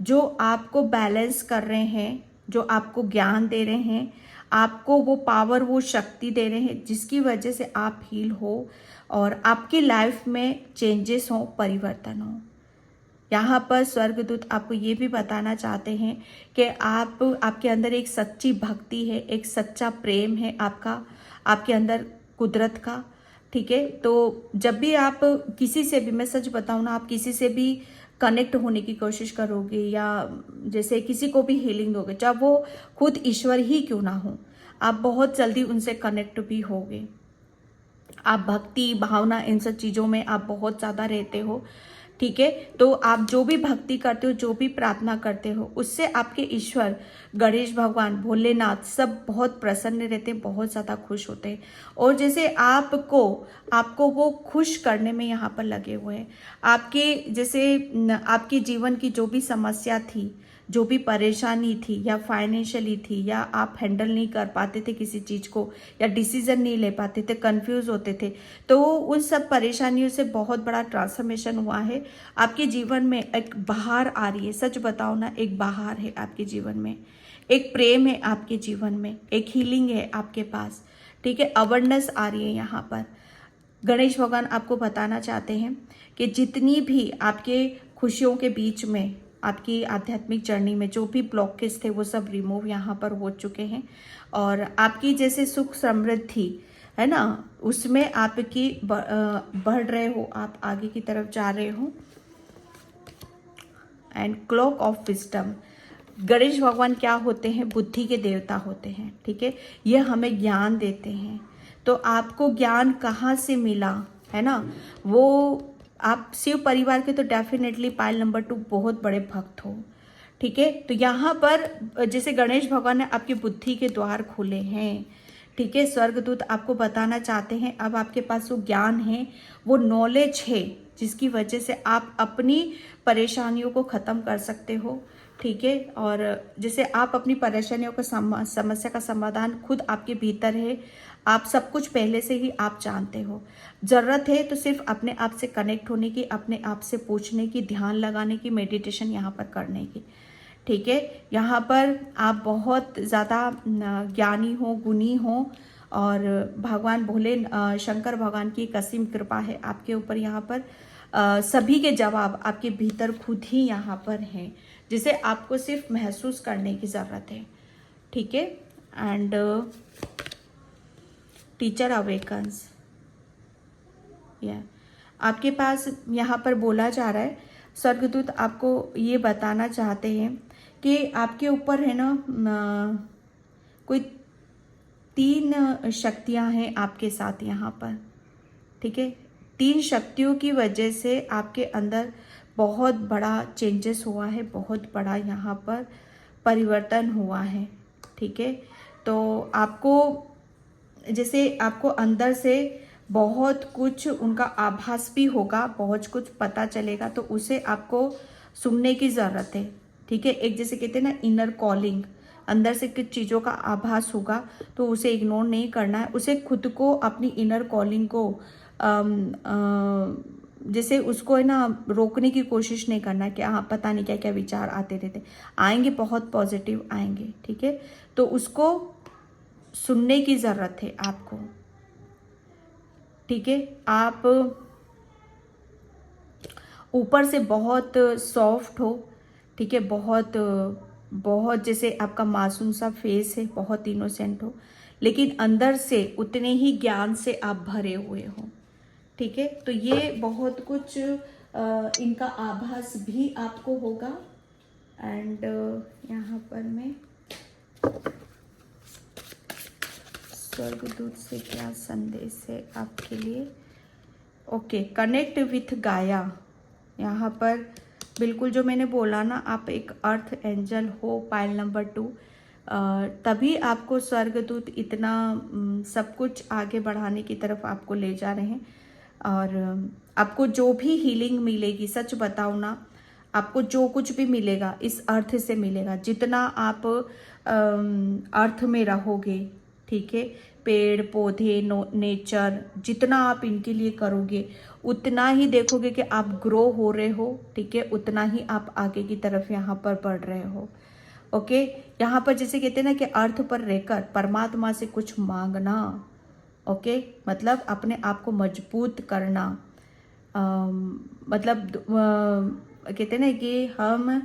जो आपको बैलेंस कर रहे हैं, जो आपको ज्ञान दे रहे हैं, आपको वो पावर, वो शक्ति दे रहे हैं, जिसकी वजह से आप हील हो और आपकी लाइफ में चेंजेस हो, परिवर्तन हो। यहाँ पर स्वर्गदूत आपको ये भी बताना चाहते हैं कि आपके अंदर एक सच्ची भक्ति है, एक सच्चा प्रेम है आपके अंदर कुदरत का, ठीक है। तो जब भी आप किसी से भी, मैं सच बताऊँ ना, आप किसी से भी कनेक्ट होने की कोशिश करोगे, या जैसे किसी को भी हीलिंग दोगे, चाहे वो खुद ईश्वर ही क्यों ना हो, आप बहुत जल्दी उनसे कनेक्ट भी होगे। आप भक्ति भावना इन सब चीज़ों में आप बहुत ज़्यादा रहते हो, ठीक है। तो आप जो भी भक्ति करते हो, जो भी प्रार्थना करते हो, उससे आपके ईश्वर गणेश भगवान, भोलेनाथ सब बहुत प्रसन्न रहते हैं, बहुत ज़्यादा खुश होते हैं। और जैसे आपको वो खुश करने में यहाँ पर लगे हुए हैं। आपके जीवन की जो भी समस्या थी, जो भी परेशानी थी, या फाइनेंशियली थी, या आप हैंडल नहीं कर पाते थे किसी चीज़ को, या डिसीजन नहीं ले पाते थे, कंफ्यूज होते थे, तो उन सब परेशानियों से बहुत बड़ा ट्रांसफॉर्मेशन हुआ है। आपके जीवन में एक बहार आ रही है, सच बताओ ना, एक बहार है आपके जीवन में, एक प्रेम है आपके जीवन में, एक हीलिंग है आपके पास, ठीक है। अवेयरनेस आ रही है यहाँ पर। गणेश भगवान आपको बताना चाहते हैं कि जितनी भी आपके खुशियों के बीच में, आपकी आध्यात्मिक जर्नी में जो भी ब्लॉकेज थे, वो सब रिमूव यहाँ पर हो चुके हैं। और आपकी जैसे सुख समृद्धि है ना, उसमें आपकी बढ़ रहे हो, आप आगे की तरफ जा रहे हो। And clock of wisdom, Ganesh भगवान क्या होते हैं, बुद्धि के देवता होते हैं, ठीक है। ये हमें ज्ञान देते हैं। तो आपको ज्ञान कहाँ से मिला, है ना, वो आप शिव परिवार के तो डेफिनेटली पाइल नंबर 2 बहुत बड़े भक्त हो, ठीक है। तो यहाँ पर जैसे गणेश भगवान ने आपकी बुद्धि के द्वार खोले हैं, ठीक है। स्वर्गदूत आपको बताना चाहते हैं अब आपके पास वो ज्ञान है, वो नॉलेज है, जिसकी वजह से आप अपनी परेशानियों को ख़त्म कर सकते हो, ठीक है। और जैसे आप अपनी परेशानियों का समस्या का समाधान खुद आपके भीतर है, आप सब कुछ पहले से ही आप जानते हो। ज़रूरत है तो सिर्फ अपने आप से कनेक्ट होने की, अपने आप से पूछने की, ध्यान लगाने की, मेडिटेशन यहाँ पर करने की, ठीक है। यहाँ पर आप बहुत ज़्यादा ज्ञानी हो, गुणी हो, और भगवान भोले शंकर भगवान की असीम कृपा है आपके ऊपर। यहाँ पर सभी के जवाब आपके भीतर खुद ही यहाँ पर हैं, जिसे आपको सिर्फ महसूस करने की ज़रूरत है, ठीक है। एंड टीचर अवेकन्स, आपके पास यहाँ पर बोला जा रहा है, स्वर्गदूत आपको ये बताना चाहते हैं कि आपके ऊपर है ना कोई 3 शक्तियाँ हैं आपके साथ यहाँ पर, ठीक है। 3 शक्तियों की वजह से आपके अंदर बहुत बड़ा चेंजेस हुआ है, बहुत बड़ा यहाँ पर परिवर्तन हुआ है। ठीक है, तो आपको जैसे आपको अंदर से बहुत कुछ उनका आभास भी होगा, बहुत कुछ पता चलेगा, तो उसे आपको सुनने की ज़रूरत है। ठीक है, एक जैसे कहते हैं ना इनर कॉलिंग, अंदर से कुछ चीज़ों का आभास होगा तो उसे इग्नोर नहीं करना है, उसे खुद को अपनी इनर कॉलिंग को जैसे उसको है ना रोकने की कोशिश नहीं करना कि हाँ पता नहीं क्या क्या विचार आते रहते आएंगे, बहुत पॉजिटिव आएंगे। ठीक है, तो उसको सुनने की ज़रूरत है आपको। ठीक है, आप ऊपर से बहुत सॉफ्ट हो, ठीक है, बहुत बहुत जैसे आपका मासूम सा फेस है, बहुत इनोसेंट हो, लेकिन अंदर से उतने ही ज्ञान से आप भरे हुए हो। ठीक है, तो ये बहुत कुछ इनका आभास भी आपको होगा। एंड यहाँ पर मैं स्वर्गदूत से क्या संदेश है आपके लिए। ओके, कनेक्ट विथ गाया। यहाँ पर बिल्कुल जो मैंने बोला ना, आप एक अर्थ एंजल हो, पाइल नंबर 2, तभी आपको स्वर्गदूत इतना सब कुछ आगे बढ़ाने की तरफ आपको ले जा रहे हैं। और आपको जो भी हीलिंग मिलेगी, सच बताओ ना, आपको जो कुछ भी मिलेगा इस अर्थ से मिलेगा। जितना आप अर्थ में रहोगे, ठीक है, पेड़ पौधे नेचर, जितना आप इनके लिए करोगे उतना ही देखोगे कि आप ग्रो हो रहे हो। ठीक है, उतना ही आप आगे की तरफ यहाँ पर बढ़ रहे हो। ओके, यहाँ पर जैसे कहते हैं ना कि अर्थ पर रहकर परमात्मा से कुछ मांगना। ओके, मतलब अपने आप को मजबूत करना। मतलब कहते हैं ना कि हम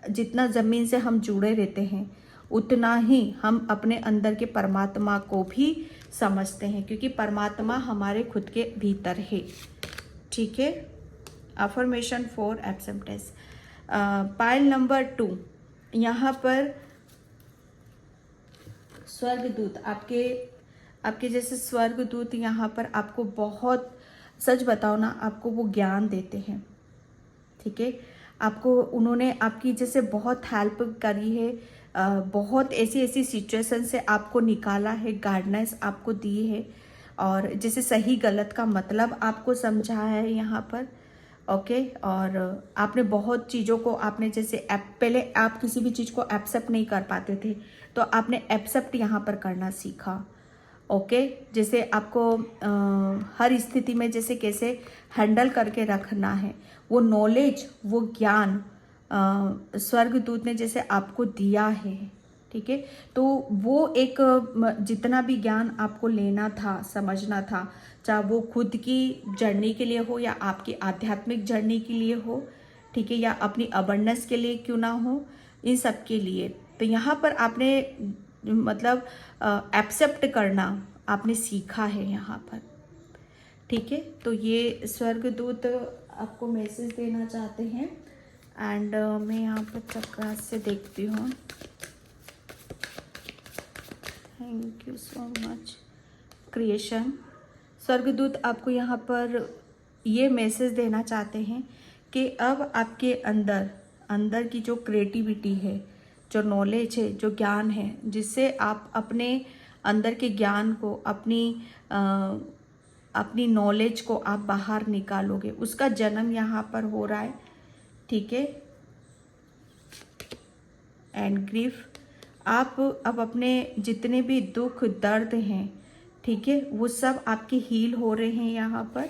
जितना ज़मीन से हम जुड़े रहते हैं उतना ही हम अपने अंदर के परमात्मा को भी समझते हैं, क्योंकि परमात्मा हमारे खुद के भीतर है। ठीक है, affirmation for acceptance. Pile number 2, यहाँ पर स्वर्गदूत आपके जैसे स्वर्गदूत यहाँ पर आपको बहुत, सच बताओ ना, आपको वो ज्ञान देते हैं। ठीक है, आपको उन्होंने आपकी जैसे बहुत हेल्प करी है, बहुत ऐसी ऐसी सिचुएशन से आपको निकाला है, गाइडेंस आपको दी है, और जैसे सही गलत का मतलब आपको समझा है यहाँ पर। ओके, और आपने बहुत चीज़ों को आपने जैसे पहले आप किसी भी चीज़ को एक्सेप्ट नहीं कर पाते थे, तो आपने एक्सेप्ट यहाँ पर करना सीखा। ओके, जैसे आपको हर स्थिति में जैसे कैसे हैंडल करके रखना है, वो नॉलेज, वो ज्ञान स्वर्गदूत ने जैसे आपको दिया है। ठीक है, तो वो एक जितना भी ज्ञान आपको लेना था, समझना था, चाहे वो खुद की जर्नी के लिए हो या आपकी आध्यात्मिक जर्नी के लिए हो, ठीक है, या अपनी अबंडेंस के लिए क्यों ना हो, इन सब के लिए, तो यहाँ पर आपने मतलब एक्सेप्ट करना आपने सीखा है यहाँ पर। ठीक है, तो ये स्वर्गदूत आपको मैसेज देना चाहते हैं। एंड मैं यहाँ पर चक्रास से देखती हूँ। Thank you so much creation. स्वर्गदूत आपको यहाँ पर ये मैसेज देना चाहते हैं कि अब आपके अंदर की जो क्रिएटिविटी है, जो नॉलेज है, जो ज्ञान है, जिससे आप अपने अंदर के ज्ञान को, अपनी नॉलेज को आप बाहर निकालोगे, उसका जन्म यहाँ पर हो रहा है। ठीक है, एंड ग्रीफ, आप अब अपने जितने भी दुख दर्द हैं, ठीक है, वो सब आपके हील हो रहे हैं यहाँ पर।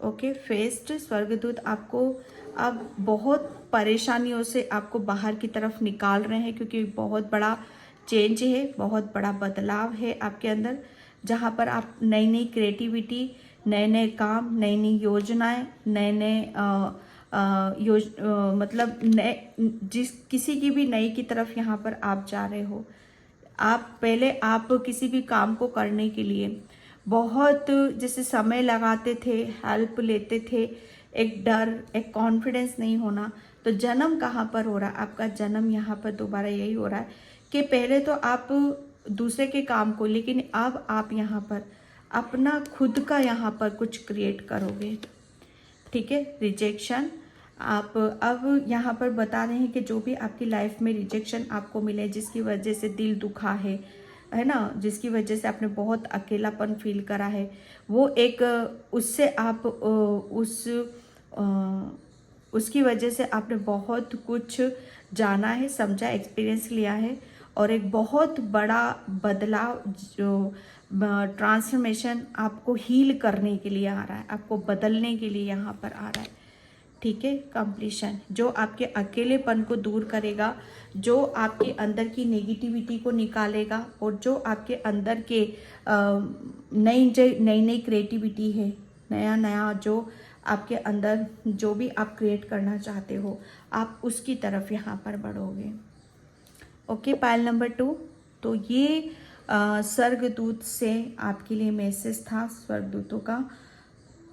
ओके, फेस्ट स्वर्गदूत आपको अब बहुत परेशानियों से आपको बाहर की तरफ निकाल रहे हैं, क्योंकि बहुत बड़ा चेंज है, बहुत बड़ा बदलाव है आपके अंदर, जहाँ पर आप नई नई क्रिएटिविटी, नए नए काम, नई नई योजनाएं, नए नए मतलब नए किसी की भी नई की तरफ यहाँ पर आप जा रहे हो। आप पहले आप किसी भी काम को करने के लिए बहुत जैसे समय लगाते थे, हेल्प लेते थे, एक डर, एक कॉन्फिडेंस नहीं होना। तो जन्म कहाँ पर हो रहा है आपका? जन्म यहाँ पर दोबारा यही हो रहा है कि पहले तो आप दूसरे के काम को, लेकिन अब आप यहाँ पर अपना खुद का यहाँ पर कुछ क्रिएट करोगे, ठीक है। रिजेक्शन आप अब यहाँ पर बता रहे हैं कि जो भी आपकी लाइफ में रिजेक्शन आपको मिले, जिसकी वजह से दिल दुखा है ना, जिसकी वजह से आपने बहुत अकेलापन फील करा है, वो एक उससे आप उसकी वजह से आपने बहुत कुछ जाना है, समझा, एक्सपीरियंस लिया है, और एक बहुत बड़ा बदलाव जो ट्रांसफॉर्मेशन आपको हील करने के लिए आ रहा है, आपको बदलने के लिए यहाँ पर आ रहा है, ठीक है। कंप्लीशन जो आपके अकेलेपन को दूर करेगा, जो आपके अंदर की नेगेटिविटी को निकालेगा, और जो आपके अंदर के नई नई क्रिएटिविटी है, नया नया जो आपके अंदर जो भी आप क्रिएट करना चाहते हो, आप उसकी तरफ यहाँ पर बढ़ोगे। ओके, पायल नंबर 2। तो ये स्वर्गदूत से आपके लिए मैसेज था, स्वर्गदूतों का।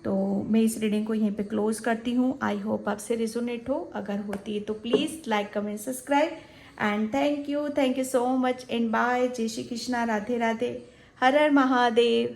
तो मैं इस रीडिंग को यहीं पे क्लोज करती हूँ। आई होप आपसे रिजोनेट हो, अगर होती है तो please like comment subscribe and thank you so much and bye. जय श्री कृष्णा, राधे राधे, हर हर महादेव।